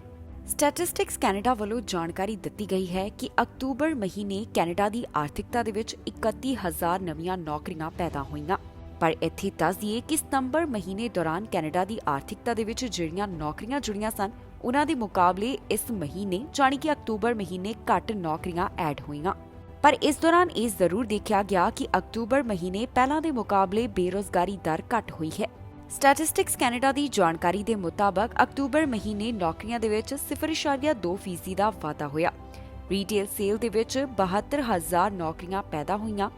ਸਟੈਟਿਸਟਿਕਸ ਕੈਨੇਡਾ ਵੱਲੋਂ ਜਾਣਕਾਰੀ ਦਿੱਤੀ ਗਈ ਹੈ ਕਿ ਅਕਤੂਬਰ ਮਹੀਨੇ ਕੈਨੇਡਾ ਦੀ ਆਰਥਿਕਤਾ ਦੇ ਵਿੱਚ 31,000 ਨਵੀਆਂ ਨੌਕਰੀਆਂ ਪੈਦਾ ਹੋਈਆਂ, ਪਰ ਇੱਥੇ ਦੱਸ ਦਈਏ ਕਿ ਸਤੰਬਰ ਮਹੀਨੇ ਦੌਰਾਨ ਕੈਨੇਡਾ ਦੀ ਆਰਥਿਕਤਾ ਦੇ ਵਿੱਚ ਜਿਹੜੀਆਂ ਨੌਕਰੀਆਂ ਜੁੜੀਆਂ ਸਨ, ਉਹਨਾਂ ਦੇ ਮੁਕਾਬਲੇ ਇਸ ਮਹੀਨੇ ਜਾਣੀ ਕਿ ਅਕਤੂਬਰ ਮਹੀਨੇ ਘੱਟ ਨੌਕਰੀਆਂ ਐਡ ਹੋਈਆਂ। ਪਰ ਇਸ ਦੌਰਾਨ ਇਹ ਜ਼ਰੂਰ ਦੇਖਿਆ ਗਿਆ ਕਿ ਅਕਤੂਬਰ ਮਹੀਨੇ ਪਹਿਲਾਂ ਦੇ ਮੁਕਾਬਲੇ ਬੇਰੋਜ਼ਗਾਰੀ ਦਰ ਘੱਟ ਹੋਈ ਹੈ। ਸਟੈਟਿਸਟਿਕਸ ਕੈਨੇਡਾ ਦੀ ਜਾਣਕਾਰੀ ਦੇ ਮੁਤਾਬਕ ਅਕਤੂਬਰ ਮਹੀਨੇ ਨੌਕਰੀਆਂ ਦੇ ਵਿੱਚ 0.2% ਦਾ ਵਾਧਾ ਹੋਇਆ। ਰੀਟੇਲ ਸੇਲ ਦੇ ਵਿੱਚ 72,000 ਨੌਕਰੀਆਂ ਪੈਦਾ ਹੋਈਆਂ,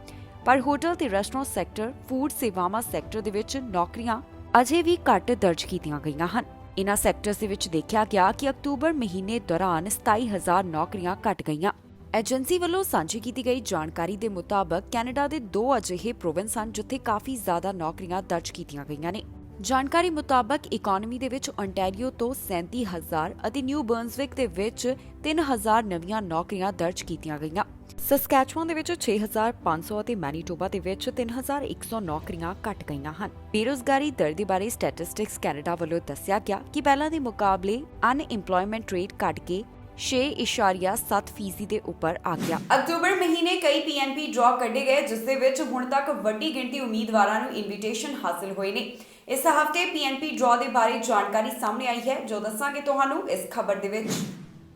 ਪਰ ਹੋਟਲ ਤੇ ਰੈਸਟੋਰੈਂਟ ਸੈਕਟਰ, ਫੂਡ ਸੇਵਾਵਾਂ ਸੈਕਟਰ ਦੇ ਵਿੱਚ ਨੌਕਰੀਆਂ ਅਜੇ ਵੀ ਘੱਟ ਦਰਜ ਕੀਤੀਆਂ ਗਈਆਂ ਹਨ। ਇਨ੍ਹਾਂ ਸੈਕਟਰਸ ਦੇ ਵਿੱਚ ਦੇਖਿਆ ਗਿਆ ਕਿ ਅਕਤੂਬਰ ਮਹੀਨੇ ਦੌਰਾਨ 27,000 ਨੌਕਰੀਆਂ ਘਟ ਗਈਆਂ। ਏਜੰਸੀ ਵੱਲੋਂ ਸਾਂਝੀ ਕੀਤੀ ਗਈ ਜਾਣਕਾਰੀ ਦੇ ਮੁਤਾਬਕ ਕੈਨੇਡਾ ਦੇ 2 ਅਜਿਹੇ ਪ੍ਰੋਵਿੰਸ ਹਨ ਜਿੱਥੇ ਕਾਫੀ ਜ਼ਿਆਦਾ ਨੌਕਰੀਆਂ ਦਰਜ ਕੀਤੀਆਂ ਗਈਆਂ ਨੇ। ਜਾਣਕਾਰੀ ਮੁਤਾਬਕ ਇਕਨੋਮੀ ਦੇ ਵਿੱਚ ਓਨਟਾਰੀਓ ਤੋਂ 37,000 ਅਤੇ ਨਿਊ ਬਰਨਸਵਿਕ ਦੇ ਵਿੱਚ 3,000 ਨਵੀਆਂ ਨੌਕਰੀਆਂ ਦਰਜ ਕੀਤੀਆਂ ਗਈਆਂ। ਸਸਕੈਚੁਆਨ ਦੇ ਵਿੱਚ 6,500 ਅਤੇ ਮੈਨੀਟੋਬਾ ਦੇ ਵਿੱਚ 3,100 ਨੌਕਰੀਆਂ ਘਟ ਗਈਆਂ ਹਨ। ਬੇਰੁਜ਼ਗਾਰੀ ਦਰ ਦੇ ਬਾਰੇ ਸਟੈਟਿਸਟਿਕਸ ਕੈਨੇਡਾ ਵੱਲੋਂ ਦੱਸਿਆ ਗਿਆ ਕਿ ਪਹਿਲਾਂ ਦੇ ਮੁਕਾਬਲੇ ਅਨਇੰਪਲੋਇਮੈਂਟ ਰੇਟ ਘਟ ਕੇ 6.7% ਦੇ ਉੱਪਰ ਆ ਗਿਆ। ਅਕਤੂਬਰ ਮਹੀਨੇ ਕਈ ਪੀਐਨਪੀ ਡਰਾਅ ਕੱਢੇ ਗਏ ਜਿਸ ਦੇ ਵਿੱਚ ਹੁਣ ਤੱਕ ਵੱਡੀ ਗਿਣਤੀ ਉਮੀਦਵਾਰਾਂ ਨੂੰ ਇਨਵੀਟੇਸ਼ਨ ਹਾਸਲ ਹੋਏ ਨੇ। ਇਸ ਹਫ਼ਤੇ ਪੀਐਨਪੀ ਡਰਾਅ ਦੇ ਬਾਰੇ ਜਾਣਕਾਰੀ ਸਾਹਮਣੇ ਆਈ ਹੈ ਜੋ ਦੱਸਾਂਗੇ ਤੁਹਾਨੂੰ ਇਸ ਖਬਰ ਦੇ ਵਿੱਚ।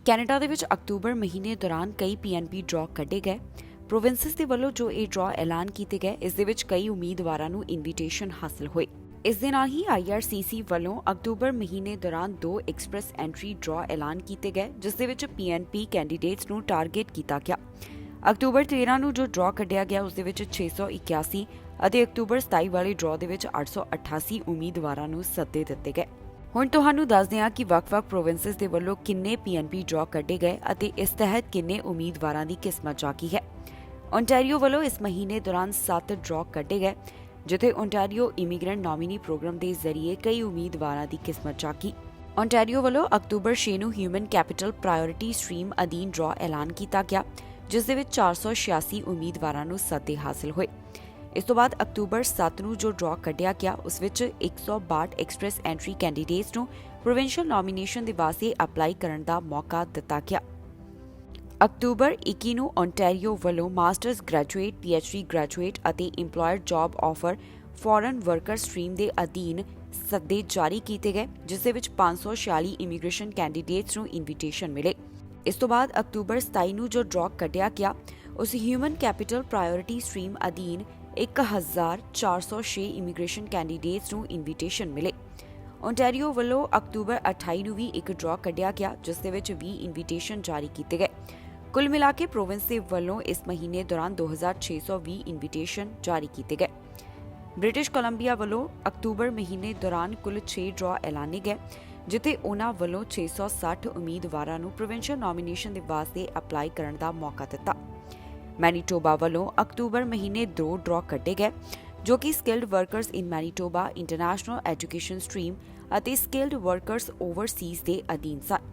ਕੈਨੇਡਾ ਦੇ ਵਿੱਚ ਅਕਤੂਬਰ ਮਹੀਨੇ ਦੌਰਾਨ ਕਈ ਪੀਐਨਪੀ ਡਰਾਅ ਕੱਢੇ ਗਏ। ਪ੍ਰੋਵਿੰਸਸ ਦੇ ਵੱਲੋਂ ਜੋ ਇਹ ਡਰਾਅ ਐਲਾਨ ਕੀਤੇ ਗਏ ਇਸ ਦੇ ਵਿੱਚ ਕਈ ਉਮੀਦਵਾਰਾਂ ਨੂੰ ਇਨਵੀਟੇਸ਼ਨ ਹਾਸਲ ਹੋਏ। ਇਸ ਦੇ ਨਾਲ ਹੀ IRCC ਵੱਲੋਂ ਅਕਤੂਬਰ ਮਹੀਨੇ ਦੌਰਾਨ 2 ਐਕਸਪ੍ਰੈਸ ਐਂਟਰੀ ਡਰਾਅ ਐਲਾਨ ਕੀਤੇ ਗਏ ਜਿਸ ਦੇ ਵਿੱਚ PNP ਕੈਂਡੀਡੇਟਸ ਨੂੰ ਟਾਰਗੇਟ ਕੀਤਾ ਗਿਆ। ਅਕਤੂਬਰ 13 ਨੂੰ ਜੋ ਡਰਾਅ ਕੱਢਿਆ ਗਿਆ ਉਸ ਦੇ ਵਿੱਚ 681 ਅਤੇ ਅਕਤੂਬਰ 27 ਵਾਲੇ ਡਰਾਅ ਦੇ ਵਿੱਚ 888 ਉਮੀਦਵਾਰਾਂ ਨੂੰ ਸੱਦੇ ਦਿੱਤੇ ਗਏ। ਹੁਣ ਤੁਹਾਨੂੰ ਦੱਸਦੇ ਹਾਂ ਕਿ ਵੱਖ-ਵੱਖ ਪ੍ਰੋਵਿੰਸਸ ਦੇ ਵੱਲੋਂ ਕਿੰਨੇ PNP ਡਰਾਅ ਕੱਢੇ ਗਏ ਅਤੇ ਇਸ ਤਹਿਤ ਕਿੰਨੇ ਉਮੀਦਵਾਰਾਂ ਦੀ ਕਿਸਮਤ ਜਾਗੀ ਹੈ। ਓਨਟਾਰੀਓ ਵੱਲੋਂ ਇਸ ਮਹੀਨੇ ਦੌਰਾਨ 7 ਡਰਾਅ ਕੱਢੇ ਗਏ ਜਿੱਥੇ ਓਨਟਾਰੀਓ ਇਮੀਗ੍ਰੈਂਟ ਨੋਮੀਨੀ ਪ੍ਰੋਗਰਾਮ ਦੇ ਜ਼ਰੀਏ ਕਈ ਉਮੀਦਵਾਰਾਂ ਦੀ ਕਿਸਮਤ ਜਾਗੀ। ਓਨਟਾਰੀਓ ਵੱਲੋਂ ਅਕਤੂਬਰ 6 ਨੂੰ ਹਿਊਮਨ ਕੈਪੀਟਲ ਪ੍ਰਾਇਓਰਿਟੀ ਸਟਰੀਮ ਅਧੀਨ ਡਰਾਅ ਐਲਾਨ ਕੀਤਾ ਗਿਆ ਜਿਸ ਦੇ ਵਿੱਚ 486 ਉਮੀਦਵਾਰਾਂ ਨੂੰ ਸੱਦੇ ਹਾਸਲ ਹੋਏ। ਇਸ ਤੋਂ ਬਾਅਦ ਅਕਤੂਬਰ 7 ਨੂੰ ਜੋ ਡਰਾਅ ਕੱਢਿਆ ਗਿਆ ਉਸ ਵਿੱਚ 162 ਐਕਸਪ੍ਰੈਸ ਐਂਟਰੀ ਕੈਂਡੀਡੇਟਸ ਨੂੰ ਪ੍ਰੋਵਿੰਸ਼ੀਅਲ ਨੋਮੀਨੇਸ਼ਨ ਦੇ ਵਾਸਤੇ ਅਪਲਾਈ ਕਰਨ ਦਾ ਮੌਕਾ ਦਿੱਤਾ ਗਿਆ। ਅਕਤੂਬਰ 21 ਨੂੰ ਓਨਟਾਰੀਓ ਵੱਲੋਂ ਮਾਸਟਰਸ ਗ੍ਰੈਜੂਏਟ, PhD ਗ੍ਰੈਜੂਏਟ ਅਤੇ employer job offer foreign worker stream ਦੇ ਅਧੀਨ ਸੱਦੇ ਜਾਰੀ ਕੀਤੇ ਗਏ ਜਿਸ ਦੇ ਵਿੱਚ 546 ਇਮੀਗ੍ਰੇਸ਼ਨ ਕੈਂਡੀਡੇਟਸ ਨੂੰ ਇਨਵੀਟੇਸ਼ਨ ਮਿਲੇ। ਇਸ ਤੋਂ ਬਾਅਦ ਅਕਤੂਬਰ 27 ਨੂੰ ਜੋ ਡਰਾਅ ਕੱਢਿਆ ਗਿਆ ਉਸ ਹਿਊਮਨ ਕੈਪੀਟਲ ਪ੍ਰਾਇਓਰਿਟੀ ਸਟਰੀਮ ਅਧੀਨ 1,406 ਇਮੀਗ੍ਰੇਸ਼ਨ ਕੈਂਡੀਡੇਟਸ ਨੂੰ ਇਨਵੀਟੇਸ਼ਨ ਮਿਲੇ। ਓਨਟਾਰੀਓ ਵੱਲੋਂ ਅਕਤੂਬਰ 28 ਨੂੰ ਵੀ ਇੱਕ ਡਰਾਅ ਕੱਢਿਆ ਗਿਆ ਜਿਸ ਦੇ ਵਿੱਚ 20 ਇਨਵੀਟੇਸ਼ਨ ਜਾਰੀ ਕੀਤੇ ਗਏ। ਕੁੱਲ ਮਿਲਾ ਕੇ ਪ੍ਰੋਵਿੰਸ ਦੇ ਵੱਲੋਂ ਇਸ ਮਹੀਨੇ ਦੌਰਾਨ 2,620 ਇਨਵੀਟੇਸ਼ਨ ਜਾਰੀ ਕੀਤੇ ਗਏ। ਬ੍ਰਿਟਿਸ਼ ਕੋਲੰਬੀਆ ਵੱਲੋਂ ਅਕਤੂਬਰ ਮਹੀਨੇ ਦੌਰਾਨ ਕੁੱਲ 6 ਡਰਾਅ ਐਲਾਨੇ ਗਏ ਜਿੱਥੇ ਉਹਨਾਂ ਵੱਲੋਂ 660 ਉਮੀਦਵਾਰਾਂ ਨੂੰ ਪ੍ਰੋਵਿੰਸ਼ੀਅਲ ਨੋਮੀਨੇਸ਼ਨ ਦੇ ਵਾਸਤੇ ਅਪਲਾਈ ਕਰਨ ਦਾ ਮੌਕਾ ਦਿੱਤਾ। ਮੈਨੀਟੋਬਾ ਵੱਲੋਂ ਅਕਤੂਬਰ ਮਹੀਨੇ 2 ਡਰਾਅ ਕੱਢੇ ਗਏ ਜੋ ਕਿ ਸਕਿਲਡ ਵਰਕਰਸ ਇਨ ਮੈਨੀਟੋਬਾ ਇੰਟਰਨੈਸ਼ਨਲ ਐਜੂਕੇਸ਼ਨ ਸਟਰੀਮ ਅਤੇ ਸਕਿਲਡ ਵਰਕਰਸ ਓਵਰਸੀਜ਼ ਦੇ ਅਧੀਨ ਸਨ।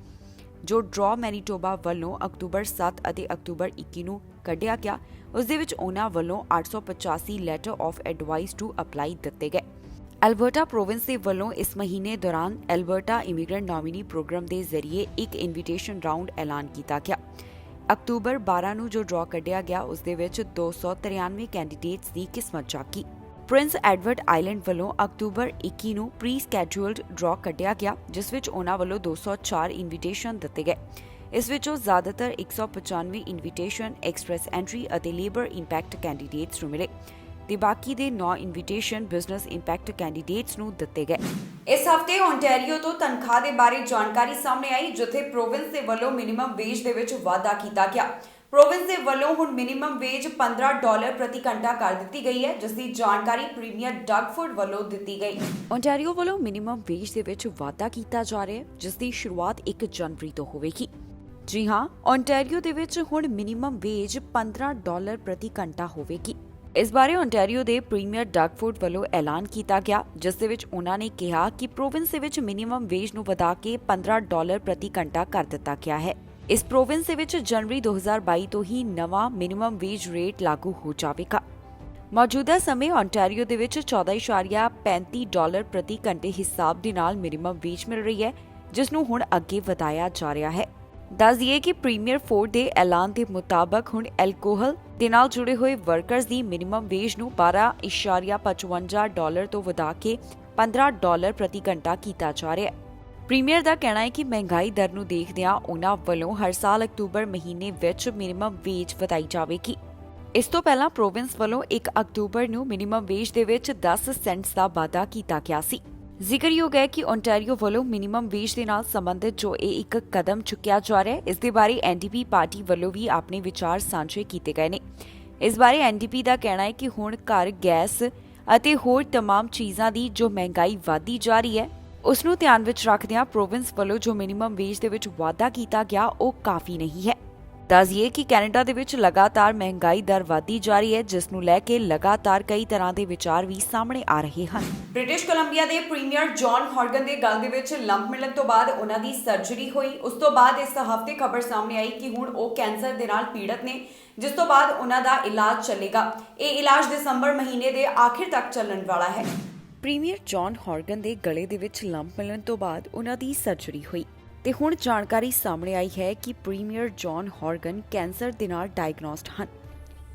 ਜੋ ਡਰਾਅ ਮੈਨੀਟੋਬਾ ਵੱਲੋਂ ਅਕਤੂਬਰ 7 ਅਤੇ ਅਕਤੂਬਰ 21 ਨੂੰ ਕੱਢਿਆ ਗਿਆ ਉਸ ਦੇ ਵਿੱਚ ਉਹਨਾਂ ਵੱਲੋਂ 885 letter of advice to apply ਦਿੱਤੇ ਗਏ। ਐਲਬਰਟਾ ਪ੍ਰੋਵਿੰਸ ਦੇ ਵੱਲੋਂ ਇਸ ਮਹੀਨੇ ਦੌਰਾਨ ਐਲਬਰਟਾ ਇਮੀਗ੍ਰੈਂਟ ਨੋਮੀਨੀ ਪ੍ਰੋਗਰਾਮ ਦੇ ਜ਼ਰੀਏ ਇੱਕ ਇਨਵੀਟੇਸ਼ਨ ਰਾਊਂਡ ਐਲਾਨ ਕੀਤਾ ਗਿਆ। ਅਕਤੂਬਰ 12 ਨੂੰ ਜੋ ਡਰਾਅ ਕੱਢਿਆ ਗਿਆ ਉਸ ਦੇ ਵਿੱਚ 293 ਕੈਂਡੀਡੇਟਸ ਦੀ ਕਿਸਮਤ ਜਾਗੀ। ਪ੍ਰਿੰਸ ਐਡਵਰਡ ਆਈਲੈਂਡ ਵੱਲੋਂ ਅਕਤੂਬਰ 21 ਨੂੰ ਪ੍ਰੀ ਸਕੈਡਿਊਲਡ ਡਰਾਅ ਕੱਢਿਆ ਗਿਆ ਜਿਸ ਵਿੱਚ ਉਹਨਾਂ ਵੱਲੋਂ 204 ਇਨਵੀਟੇਸ਼ਨ ਦਿੱਤੇ ਗਏ। ਇਸ ਵਿੱਚੋਂ ਜ਼ਿਆਦਾਤਰ 195 ਇਨਵੀਟੇਸ਼ਨ ਐਕਸਪ੍ਰੈਸ ਐਂਟਰੀ ਅਤੇ ਲੇਬਰ ਇੰਪੈਕਟ ਕੈਂਡੀਡੇਟਸ ਨੂੰ ਮਿਲੇ ਤੇ ਬਾਕੀ ਦੇ 9 ਇਨਵੀਟੇਸ਼ਨ ਬਿਜ਼ਨਸ ਇੰਪੈਕਟ ਕੈਂਡੀਡੇਟਸ ਨੂੰ ਦਿੱਤੇ ਗਏ। ਇਸ ਹਫ਼ਤੇ ਓਨਟਾਰੀਓ ਤੋਂ ਤਨਖਾਹ ਦੇ ਬਾਰੇ ਜਾਣਕਾਰੀ ਸਾਹਮਣੇ ਆਈ ਜਿੱਥੇ ਪ੍ਰੋਵਿੰਸ ਦੇ ਵੱਲੋਂ ਮਿਨੀਮਮ ਵੇਜ ਦੇ ਵਿੱਚ ਵਾਧਾ ਕੀਤਾ ਗਿਆ। ਪ੍ਰੋਵਿੰਸ ਦੇ ਵੱਲੋਂ ਹੁਣ ਮਿਨੀਮਮ ਵੇਜ $15 ਪ੍ਰਤੀ ਘੰਟਾ ਕਰ ਦਿੱਤੀ ਗਈ ਹੈ ਜਿਸ ਦੀ ਜਾਣਕਾਰੀ ਪ੍ਰੀਮੀਅਰ ਡਗਫੋਰਡ ਵੱਲੋਂ ਦਿੱਤੀ ਗਈ। ਓਨਟਾਰੀਓ ਵੱਲੋਂ ਮਿਨੀਮਮ ਵੇਜ ਦੇ ਵਿੱਚ ਵਾਧਾ ਕੀਤਾ ਜਾ ਰਿਹਾ ਹੈ ਜਿਸ ਦੀ ਸ਼ੁਰੂਆਤ 1 ਜਨਵਰੀ ਤੋਂ ਹੋਵੇਗੀ। ਜੀ ਹਾਂ, ਓਨਟਾਰੀਓ ਦੇ ਵਿੱਚ ਹੁਣ ਮਿਨੀਮਮ ਵੇਜ $15 ਪ੍ਰਤੀ ਘੰਟਾ ਹੋਵੇਗੀ। ਇਸ ਬਾਰੇ ਓਨਟਾਰੀਓ ਦੇ ਪ੍ਰੀਮੀਅਰ ਡਗਫੋਰਡ ਵੱਲੋਂ ਐਲਾਨ ਕੀਤਾ ਗਿਆ ਜਿਸ ਦੇ ਵਿੱਚ ਉਹਨਾਂ ਨੇ ਕਿਹਾ ਕਿ ਪ੍ਰੋਵਿੰਸ ਦੇ ਵਿੱਚ ਮਿਨੀਮਮ ਵੇਜ ਨੂੰ ਵਧਾ ਕੇ $15 ਪ੍ਰਤੀ ਘੰਟਾ ਕਰ ਦਿੱਤਾ ਗਿਆ ਹੈ। ਇਸ ਪ੍ਰੋਵਿੰਸ ਦੇ ਵਿੱਚ ਜਨਵਰੀ 2022 ਤੋਂ ਹੀ ਨਵਾਂ ਮਿਨੀਮਮ ਵੇਜ ਰੇਟ ਲਾਗੂ ਹੋ ਜਾਵੇਗਾ। ਮੌਜੂਦਾ ਸਮੇਂ ਓਨਟਾਰੀਓ ਦੇ ਵਿੱਚ $14.35 ਪ੍ਰਤੀ ਘੰਟੇ ਹਿਸਾਬ ਦੇ ਨਾਲ ਮਿਨੀਮਮ ਵੇਜ ਮਿਲ ਰਹੀ ਹੈ ਜਿਸ ਨੂੰ ਹੁਣ ਅੱਗੇ ਵਧਾਇਆ ਜਾ ਰਿਹਾ ਹੈ। ਦੱਸ ਦਈਏ ਕਿ ਪ੍ਰੀਮੀਅਰ ਫੋਰਡ ਦੇ ਐਲਾਨ ਦੇ ਮੁਤਾਬਕ ਹੁਣ ਐਲਕੋਹਲ ਦੇ ਨਾਲ ਜੁੜੇ ਹੋਏ ਵਰਕਰਸ ਦੀ ਮਿਨੀਮਮ ਵੇਜ ਨੂੰ $12.55 ਤੋਂ ਵਧਾ ਕੇ $15 ਪ੍ਰਤੀ ਘੰਟਾ ਕੀਤਾ ਜਾ ਰਿਹਾ ਹੈ। ਪ੍ਰੀਮੀਅਰ ਦਾ ਕਹਿਣਾ ਹੈ ਕਿ ਮਹਿੰਗਾਈ ਦਰ ਨੂੰ ਦੇਖਦਿਆਂ ਉਹਨਾਂ ਵੱਲੋਂ ਹਰ ਸਾਲ ਅਕਤੂਬਰ ਮਹੀਨੇ ਵਿੱਚ ਮਿਨੀਮਮ ਵੇਜ ਵਧਾਈ ਜਾਵੇਗੀ। ਇਸ ਤੋਂ ਪਹਿਲਾਂ ਪ੍ਰੋਵਿੰਸ ਵੱਲੋਂ 1 ਅਕਤੂਬਰ ਨੂੰ ਮਿਨੀਮਮ ਵੇਜ ਦੇ ਵਿੱਚ 10 ਸੈਂਟਸ ਦਾ ਵਾਧਾ ਕੀਤਾ ਗਿਆ ਸੀ। ਜ਼ਿਕਰਯੋਗ ਹੈ ਕਿ ਓਨਟਾਰੀਓ ਵੱਲੋਂ ਮਿਨੀਮਮ ਵੇਜ ਦੇ ਨਾਲ ਸੰਬੰਧਿਤ ਜੋ ਇਹ ਇੱਕ ਕਦਮ ਚੁੱਕਿਆ ਜਾ ਰਿਹਾ ਹੈ ਇਸ ਦੇ ਬਾਰੇ NDP ਪਾਰਟੀ ਵੱਲੋਂ ਵੀ ਆਪਣੇ ਵਿਚਾਰ ਸਾਂਝੇ ਕੀਤੇ ਗਏ ਨੇ। ਇਸ ਬਾਰੇ NDP ਦਾ ਕਹਿਣਾ ਹੈ ਕਿ ਹੁਣ ਘਰ, ਗੈਸ ਅਤੇ ਹੋਰ तमाम ਚੀਜ਼ਾਂ ਦੀ ਜੋ ਮਹਿੰਗਾਈ ਵਧਦੀ ਜਾ ਰਹੀ ਹੈ ਉਸ ਨੂੰ ਧਿਆਨ ਵਿੱਚ ਰੱਖਦਿਆਂ ਪ੍ਰੋਵਿੰਸ ਵੱਲੋਂ ਜੋ ਮਿਨੀਮਮ ਵੇਜ ਦੇ ਵਿੱਚ ਵਾਧਾ ਕੀਤਾ ਗਿਆ ਉਹ ਕਾਫੀ ਨਹੀਂ ਹੈ। ਦੱਸ ਦਈਏ ਕਿ ਕੈਨੇਡਾ ਦੇ ਵਿੱਚ ਲਗਾਤਾਰ ਮਹਿੰਗਾਈ ਦਰ ਵਧਦੀ ਜਾ ਰਹੀ ਹੈ, ਜਿਸ ਨੂੰ ਲੈ ਕੇ ਲਗਾਤਾਰ ਕਈ ਤਰ੍ਹਾਂ ਦੇ ਵਿਚਾਰ ਵੀ ਸਾਹਮਣੇ ਆ ਰਹੇ ਹਨ। ਬ੍ਰਿਟਿਸ਼ ਕੋਲੰਬੀਆ ਦੇ ਪ੍ਰੀਮੀਅਰ ਜੌਨ ਹੌਰਗਨ ਦੇ ਗਲ ਦੇ ਵਿੱਚ ਲੰਪ ਮਿਲਣ ਤੋਂ ਬਾਅਦ ਉਹਨਾਂ ਦੀ ਸਰਜਰੀ ਹੋਈ। ਉਸ ਤੋਂ ਬਾਅਦ ਇਸ ਹਫ਼ਤੇ ਖਬਰ ਸਾਹਮਣੇ ਆਈ ਕਿ ਹੁਣ ਉਹ ਕੈਂਸਰ ਦੇ ਨਾਲ ਪੀੜਤ ਨੇ, ਜਿਸ ਤੋਂ ਬਾਅਦ ਉਹਨਾਂ ਦਾ ਇਲਾਜ ਚੱਲੇਗਾ। ਇਹ ਇਲਾਜ ਦਸੰਬਰ ਮਹੀਨੇ ਦੇ ਆਖਿਰ ਤੱਕ ਚੱਲਣ ਵਾਲਾ ਹੈ। ਪ੍ਰੀਮੀਅਰ ਜੌਨ ਹੌਰਗਨ ਦੇ ਗਲੇ ਦੇ ਵਿੱਚ ਲੰਪ ਮਿਲਣ ਤੋਂ ਬਾਅਦ ਉਹਨਾਂ ਦੀ ਸਰਜਰੀ ਹੋਈ ਤੇ ਹੁਣ ਜਾਣਕਾਰੀ ਸਾਹਮਣੇ ਆਈ ਹੈ ਕਿ ਪ੍ਰੀਮੀਅਰ ਜੌਨ ਹੌਰਗਨ ਕੈਂਸਰ ਦੇ ਨਾਲ ਡਾਇਗਨੋਸਡ ਹਨ।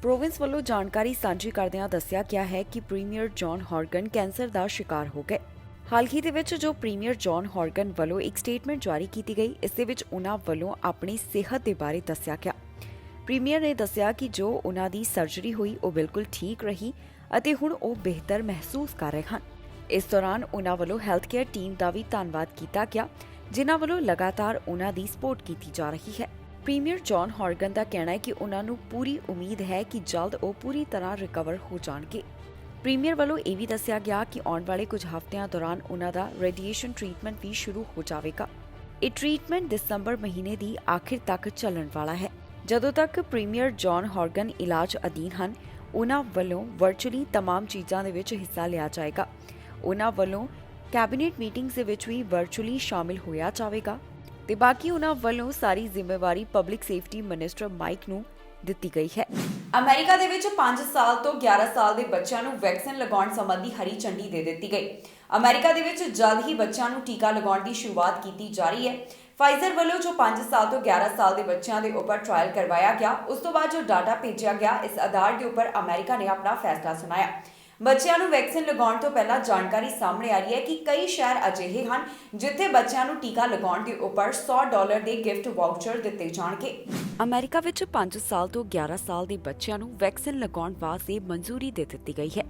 ਪ੍ਰੋਵਿੰਸ ਵੱਲੋਂ ਜਾਣਕਾਰੀ ਸਾਂਝੀ ਕਰਦਿਆਂ ਦੱਸਿਆ ਗਿਆ ਹੈ ਕਿ ਪ੍ਰੀਮੀਅਰ ਜੌਨ ਹੌਰਗਨ ਕੈਂਸਰ ਦਾ ਸ਼ਿਕਾਰ ਹੋ ਗਏ। ਹਾਲ ਹੀ ਦੇ ਵਿੱਚ ਜੋ ਪ੍ਰੀਮੀਅਰ ਜੌਨ ਹੌਰਗਨ ਵੱਲੋਂ ਇੱਕ ਸਟੇਟਮੈਂਟ ਜਾਰੀ ਕੀਤੀ ਗਈ, ਇਸ ਦੇ ਵਿੱਚ ਉਹਨਾਂ ਵੱਲੋਂ ਆਪਣੀ ਸਿਹਤ ਦੇ ਬਾਰੇ ਦੱਸਿਆ ਗਿਆ। ਪ੍ਰੀਮੀਅਰ ਨੇ ਦੱਸਿਆ ਕਿ ਜੋ ਉਹਨਾਂ ਦੀ ਸਰਜਰੀ ਹੋਈ ਉਹ ਬਿਲਕੁਲ ਠੀਕ ਰਹੀ ਅਤੇ ਹੁਣ ਉਹ ਬਿਹਤਰ ਮਹਿਸੂਸ ਕਰ ਰਹੇ ਹਨ। ਇਸ ਦੌਰਾਨ ਉਹਨਾਂ ਵੱਲੋਂ ਹੈਲਥ ਕੇਅਰ ਟੀਮ ਦਾ ਵੀ ਧੰਨਵਾਦ ਕੀਤਾ ਗਿਆ, ਜਿਨ੍ਹਾਂ ਵੱਲੋਂ ਲਗਾਤਾਰ ਉਹਨਾਂ ਦੀ ਸਪੋਰਟ ਕੀਤੀ ਜਾ ਰਹੀ ਹੈ। ਪ੍ਰੀਮੀਅਰ ਜੌਨ ਹੌਰਗਨ ਦਾ ਕਹਿਣਾ ਹੈ ਕਿ ਉਹਨਾਂ ਨੂੰ ਪੂਰੀ ਉਮੀਦ ਹੈ ਕਿ ਜਲਦ ਉਹ ਪੂਰੀ ਤਰ੍ਹਾਂ ਰਿਕਵਰ ਹੋ ਜਾਣਗੇ। ਪ੍ਰੀਮੀਅਰ ਵੱਲੋਂ ਇਹ ਵੀ ਦੱਸਿਆ ਗਿਆ ਕਿ ਆਉਣ ਵਾਲੇ ਕੁਝ ਹਫ਼ਤਿਆਂ ਦੌਰਾਨ ਉਹਨਾਂ ਦਾ ਰੇਡੀਏਸ਼ਨ ਟ੍ਰੀਟਮੈਂਟ ਵੀ ਸ਼ੁਰੂ ਹੋ ਜਾਵੇਗਾ। ਇਹ ਟ੍ਰੀਟਮੈਂਟ ਦਸੰਬਰ ਮਹੀਨੇ ਦੀ ਆਖਿਰ ਤੱਕ ਚੱਲਣ ਵਾਲਾ ਹੈ। ਜਦੋਂ ਤੱਕ ਪ੍ਰੀਮੀਅਰ ਜੌਨ ਹੌਰਗਨ ਇਲਾਜ ਅਧੀਨ ਹਨ, ਉਹਨਾਂ ਵੱਲੋਂ ਵਰਚੁਅਲੀ तमाम ਚੀਜ਼ਾਂ ਦੇ ਵਿੱਚ ਹਿੱਸਾ ਲਿਆ ਜਾਏਗਾ। ਉਹਨਾਂ ਵੱਲੋਂ ਕੈਬਨਿਟ ਮੀਟਿੰਗਸ ਦੇ ਵਿੱਚ ਵੀ ਵਰਚੁਅਲੀ ਸ਼ਾਮਿਲ ਹੋਇਆ ਜਾਵੇਗਾ ਤੇ ਬਾਕੀ ਉਹਨਾਂ ਵੱਲੋਂ ਸਾਰੀ ਜ਼ਿੰਮੇਵਾਰੀ ਪਬਲਿਕ ਸੇਫਟੀ ਮਿਨਿਸਟਰ ਮਾਈਕ ਨੂੰ ਦਿੱਤੀ ਗਈ ਹੈ। ਅਮਰੀਕਾ ਦੇ ਵਿੱਚ 5 ਸਾਲ ਤੋਂ 11 ਸਾਲ ਦੇ ਬੱਚਿਆਂ ਨੂੰ ਵੈਕਸੀਨ ਲਗਾਉਣ ਸੰਬੰਧੀ ਹਰੀ ਝੰਡੀ ਦੇ ਦਿੱਤੀ ਗਈ। ਅਮਰੀਕਾ ਦੇ ਵਿੱਚ ਜਲਦ ਹੀ ਬੱਚਿਆਂ ਨੂੰ ਟੀਕਾ ਲਗਾਉਣ ਦੀ ਸ਼ੁਰੂਆਤ ਕੀਤੀ ਜਾ ਰਹੀ ਹੈ। ਫਾਈਜ਼ਰ ਵੱਲੋਂ ਜੋ 5 ਸਾਲ ਤੋਂ 11 ਸਾਲ ਦੇ ਬੱਚਿਆਂ ਦੇ ਉੱਪਰ ਟ੍ਰਾਇਲ ਕਰਵਾਇਆ ਗਿਆ, ਉਸ ਤੋਂ ਬਾਅਦ ਜੋ ਡਾਟਾ ਭੇਜਿਆ ਗਿਆ, ਇਸ ਆਧਾਰ ਦੇ ਉੱਪਰ ਅਮਰੀਕਾ ਨੇ ਆਪਣਾ ਫੈਸਲਾ ਸੁਣਾਇਆ। ਬੱਚਿਆਂ ਨੂੰ ਵੈਕਸੀਨ ਲਗਾਉਣ ਤੋਂ ਪਹਿਲਾਂ ਜਾਣਕਾਰੀ ਸਾਹਮਣੇ ਆ ਰਹੀ ਹੈ ਕਿ ਕਈ ਸ਼ਹਿਰ ਅਜਿਹੇ ਹਨ ਜਿੱਥੇ ਬੱਚਿਆਂ ਨੂੰ ਟੀਕਾ ਲਗਾਉਣ ਦੇ ਉੱਪਰ $100 ਦੇ ਗਿਫਟ ਵਾਊਚਰ ਦਿੱਤੇ ਜਾਣਗੇ। ਅਮਰੀਕਾ ਵਿੱਚ 5 ਸਾਲ ਤੋਂ 11 ਸਾਲ ਦੇ ਬੱਚਿਆਂ ਨੂੰ ਵੈਕਸੀਨ ਲਗਾਉਣ ਵਾਸਤੇ ਮਨਜ਼ੂਰੀ ਦੇ ਦਿੱਤੀ ਗਈ ਹੈ।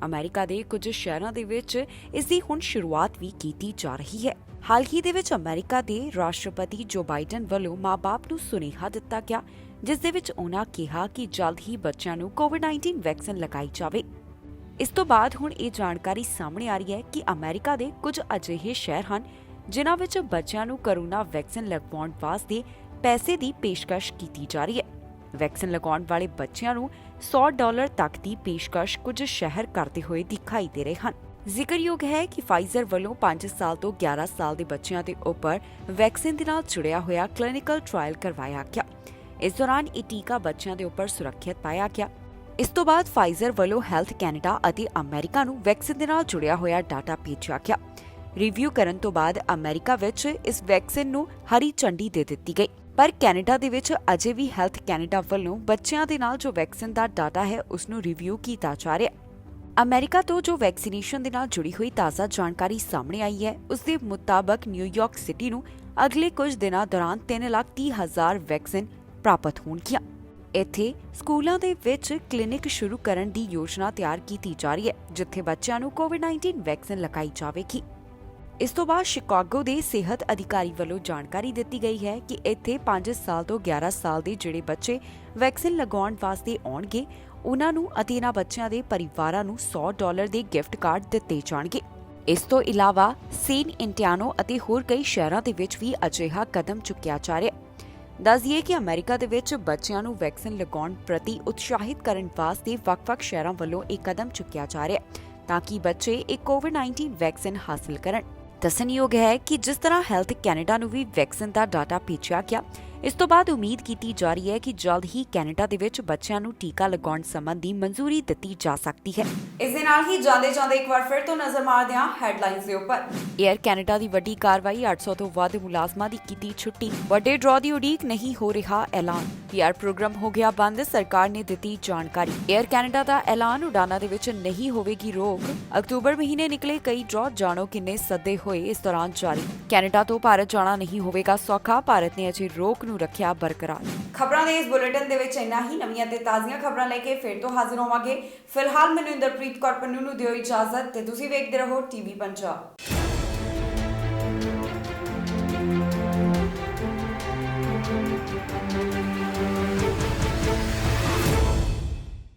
ਅਮਰੀਕਾ ਦੇ ਕੁਝ ਸ਼ਹਿਰਾਂ ਦੇ ਵਿੱਚ ਇਸ ਦੀ ਹੁਣ ਸ਼ੁਰੂਆਤ ਵੀ ਕੀਤੀ ਜਾ ਰਹੀ ਹੈ। ਹਾਲ ਹੀ ਦੇ ਵਿੱਚ ਅਮਰੀਕਾ ਦੇ ਰਾਸ਼ਟਰਪਤੀ ਜੋ ਬਾਈਡਨ ਵੱਲੋਂ ਮਾਂ-ਬਾਪ ਨੂੰ ਸੁਨੇਹਾ ਦਿੱਤਾ ਗਿਆ, ਜਿਸ ਦੇ ਵਿੱਚ ਉਹਨਾਂ ਕਿਹਾ ਕਿ ਜਲਦ ਹੀ ਬੱਚਿਆਂ ਨੂੰ ਕੋਵਿਡ-19 ਵੈਕਸੀਨ ਲਗਾਈ ਜਾਵੇ। ਇਸ ਤੋਂ ਬਾਅਦ ਹੁਣ ਇਹ ਜਾਣਕਾਰੀ ਸਾਹਮਣੇ ਆ ਰਹੀ ਹੈ ਕਿ ਅਮਰੀਕਾ ਦੇ ਕੁਝ ਅਜਿਹੇ ਸ਼ਹਿਰ ਹਨ ਜਿਨ੍ਹਾਂ ਵਿੱਚ ਬੱਚਿਆਂ ਨੂੰ ਕੋਰੋਨਾ ਵੈਕਸੀਨ ਲਗਵਾਉਣ ਵਾਸਤੇ ਪੈਸੇ ਦੀ ਪੇਸ਼ਕਸ਼ ਕੀਤੀ ਜਾ ਰਹੀ ਹੈ। ਵੈਕਸੀਨ ਲਗਾਉਣ ਵਾਲੇ ਬੱਚਿਆਂ ਨੂੰ $100 ਤੱਕ ਦੀ ਪੇਸ਼ਕਸ਼ ਕੁਝ ਸ਼ਹਿਰ ਕਰਦੇ ਹੋਏ ਦਿਖਾਈ ਦੇ ਰਹੇ ਹਨ। ਜ਼ਿਕਰਯੋਗ ਹੈ ਕਿ ਫਾਈਜ਼ਰ ਵੱਲੋਂ 5 ਸਾਲ ਤੋਂ 11 ਸਾਲ ਦੇ ਬੱਚਿਆਂ ਦੇ ਉੱਪਰ ਵੈਕਸੀਨ ਦੇ ਨਾਲ ਜੁੜਿਆ ਹੋਇਆ ਕਲੀਨਿਕਲ ਟ੍ਰਾਇਲ ਕਰਵਾਇਆ ਗਿਆ। ਇਸ ਦੌਰਾਨ ਇਹ ਟੀਕਾ ਬੱਚਿਆਂ ਦੇ ਉੱਪਰ ਸੁਰੱਖਿਅਤ ਪਾਇਆ ਗਿਆ। ਇਸ ਤੋਂ ਬਾਅਦ ਫਾਈਜ਼ਰ ਵੱਲੋਂ ਹੈਲਥ ਕੈਨੇਡਾ ਅਤੇ ਅਮਰੀਕਾ ਨੂੰ ਵੈਕਸੀਨ ਦੇ ਨਾਲ ਜੁੜਿਆ ਹੋਇਆ ਡਾਟਾ ਭੇਜਿਆ ਗਿਆ। ਰਿਵਿਊ ਕਰਨ ਤੋਂ ਬਾਅਦ ਅਮਰੀਕਾ ਵਿੱਚ ਇਸ ਵੈਕਸੀਨ ਨੂੰ ਹਰੀ ਝੰਡੀ ਦੇ ਦਿੱਤੀ ਗਈ, ਪਰ ਕੈਨੇਡਾ ਦੇ ਵਿੱਚ ਅਜੇ ਵੀ ਹੈਲਥ ਕੈਨੇਡਾ ਵੱਲੋਂ ਬੱਚਿਆਂ ਦੇ ਨਾਲ ਜੋ ਵੈਕਸੀਨ ਦਾ ਡਾਟਾ ਹੈ ਉਸ ਨੂੰ ਰਿਵਿਊ ਕੀਤਾ ਜਾ ਰਿਹਾ ਹੈ। ਅਮਰੀਕਾ ਤੋਂ ਜੋ ਵੈਕਸੀਨੇਸ਼ਨ ਦੇ ਨਾਲ ਜੁੜੀ ਹੋਈ ਤਾਜ਼ਾ ਜਾਣਕਾਰੀ ਸਾਹਮਣੇ ਆਈ ਹੈ, ਉਸ ਦੇ ਮੁਤਾਬਕ ਨਿਊਯਾਰਕ ਸਿਟੀ ਨੂੰ ਅਗਲੇ ਕੁਝ ਦਿਨਾਂ ਦੌਰਾਨ 3,30,000 ਵੈਕਸੀਨ ਪ੍ਰਾਪਤ ਹੋਣਗੀਆਂ। ਇੱਥੇ ਸਕੂਲਾਂ ਦੇ ਵਿੱਚ ਕਲੀਨਿਕ ਸ਼ੁਰੂ ਕਰਨ ਦੀ ਯੋਜਨਾ ਤਿਆਰ ਕੀਤੀ ਜਾ ਰਹੀ ਹੈ, ਜਿੱਥੇ ਬੱਚਿਆਂ ਨੂੰ ਕੋਵਿਡ-19 ਵੈਕਸੀਨ ਲਗਾਈ ਜਾਵੇਗੀ। ਇਸ ਤੋਂ ਬਾਅਦ ਸ਼ਿਕਾਗੋ ਦੇ ਸਿਹਤ ਅਧਿਕਾਰੀ ਵੱਲੋਂ ਜਾਣਕਾਰੀ ਦਿੱਤੀ ਗਈ ਹੈ ਕਿ ਇੱਥੇ 5 ਸਾਲ ਤੋਂ 11 ਸਾਲ ਦੇ ਜਿਹੜੇ ਬੱਚੇ ਵੈਕਸੀਨ ਲਗਾਉਣ ਵਾਸਤੇ ਆਉਣਗੇ, ਉਹਨਾਂ ਨੂੰ ਅਤੇ ਇਹਨਾਂ ਬੱਚਿਆਂ ਦੇ ਪਰਿਵਾਰਾਂ ਨੂੰ $100 ਦੇ ਗਿਫਟ ਕਾਰਡ ਦਿੱਤੇ ਜਾਣਗੇ। ਇਸ ਤੋਂ ਇਲਾਵਾ ਸੇਨ ਐਂਟੋਨੀਓ ਅਤੇ ਹੋਰ ਕਈ ਸ਼ਹਿਰਾਂ ਦੇ ਵਿੱਚ ਵੀ ਅਜਿਹਾ ਕਦਮ ਚੁੱਕਿਆ ਜਾ ਰਿਹਾ ਹੈ। ਦੱਸ ਦਈਏ ਕਿ ਅਮਰੀਕਾ ਦੇ ਵਿੱਚ ਬੱਚਿਆਂ ਨੂੰ ਵੈਕਸੀਨ ਲਗਾਉਣ ਪ੍ਰਤੀ ਉਤਸ਼ਾਹਿਤ ਕਰਨ ਵਾਸਤੇ ਵੱਖ-ਵੱਖ ਸ਼ਹਿਰਾਂ ਵੱਲੋਂ ਇਹ ਕਦਮ ਚੁੱਕਿਆ ਜਾ ਰਿਹਾ ਹੈ ਤਾਂ ਕਿ ਬੱਚੇ ਇਹ ਕੋਵਿਡ-19 ਵੈਕਸੀਨ ਹਾਸਲ ਕਰਨ। ਦੱਸਣਯੋਗ ਹੈ ਕਿ ਜਿਸ ਤਰ੍ਹਾਂ ਹੈਲਥ ਕੈਨੇਡਾ ਨੂੰ ਵੀ ਵੈਕਸੀਨ ਦਾ ਡਾਟਾ ਭੇਜਿਆ ਗਿਆ, ਇਸ ਤੋਂ ਬਾਅਦ ਉਮੀਦ ਕੀਤੀ ਜਾ ਰਹੀ ਹੈ ਕਿ ਜਲਦ ਹੀ ਕੈਨੇਡਾ ਦੇ ਵਿੱਚ ਬੱਚਿਆਂ ਨੂੰ ਟੀਕਾ ਲਗਾਉਣ ਸੰਬੰਧੀ ਮਨਜ਼ੂਰੀ ਦਿੱਤੀ ਜਾ ਸਕਦੀ ਹੈ। ਇਸ ਦੇ ਨਾਲ ਹੀ ਜਾਂਦੇ ਇੱਕ ਵਾਰ ਫਿਰ ਤੋਂ ਨਜ਼ਰ ਮਾਰਦੇ ਹਾਂ ਹੈਡਲਾਈਨਸ ਦੇ ਉੱਪਰ। ਏਅਰ ਕੈਨੇਡਾ ਦੀ ਵੱਡੀ ਕਾਰਵਾਈ, 800 ਤੋਂ ਵੱਧ ਮੁਲਾਜ਼ਮਾਂ ਦੀ ਕੀਤੀ ਛੁੱਟੀ, ਵੱਡੇ ਡਰਾਅ ਦੀ ਉਡੀਕ, ਨਹੀਂ ਹੋ ਰਿਹਾ ਐਲਾਨ। ਪੀਆਰ ਪ੍ਰੋਗਰਾਮ ਹੋ ਗਿਆ ਬੰਦ, ਸਰਕਾਰ ਨੇ ਦਿੱਤੀ ਜਾਣਕਾਰੀ। ਏਅਰ ਕੈਨੇਡਾ ਦਾ ਐਲਾਨ, ਉਡਾਨਾਂ ਦੇ ਵਿੱਚ ਨਹੀਂ ਹੋਵੇਗੀ ਰੋਕ। ਅਕਤੂਬਰ ਮਹੀਨੇ ਨਿਕਲੇ ਕਈ ਡਰਾਅ, ਜਾਣੋ ਕਿੰਨੇ ਸੱਦੇ ਹੋਏ ਇਸ ਦੌਰਾਨ ਜਾਰੀ। ਕੈਨੇਡਾ ਤੋਂ ਭਾਰਤ ਜਾਣਾ ਨਹੀਂ ਹੋਵੇਗਾ ਸੌਖਾ, ਭਾਰਤ ਨੇ ਅਜੇ ਰੋਕ ਨੂੰ ਰੱਖਿਆ ਬਰਕਰਾਰ। ਖਬਰਾਂ ਦੇ ਇਸ ਬੁਲੇਟਿਨ ਦੇ ਵਿੱਚ ਇੰਨਾ ਹੀ। ਨਵੀਆਂ ਤੇ ਤਾਜ਼ੀਆਂ ਖਬਰਾਂ ਲੈ ਕੇ ਫਿਰ ਤੋਂ ਹਾਜ਼ਰ ਹੋਵਾਂਗੇ। ਫਿਲਹਾਲ ਮੈਨੂੰ ਇੰਦਰਪ੍ਰੀਤ ਕੌਰ ਪੰਨੂ ਨੂੰ ਦਿਓ ਇਜਾਜ਼ਤ ਤੇ ਤੁਸੀਂ ਵੇਖਦੇ ਰਹੋ ਟੀਵੀ ਪੰਜਾਬ।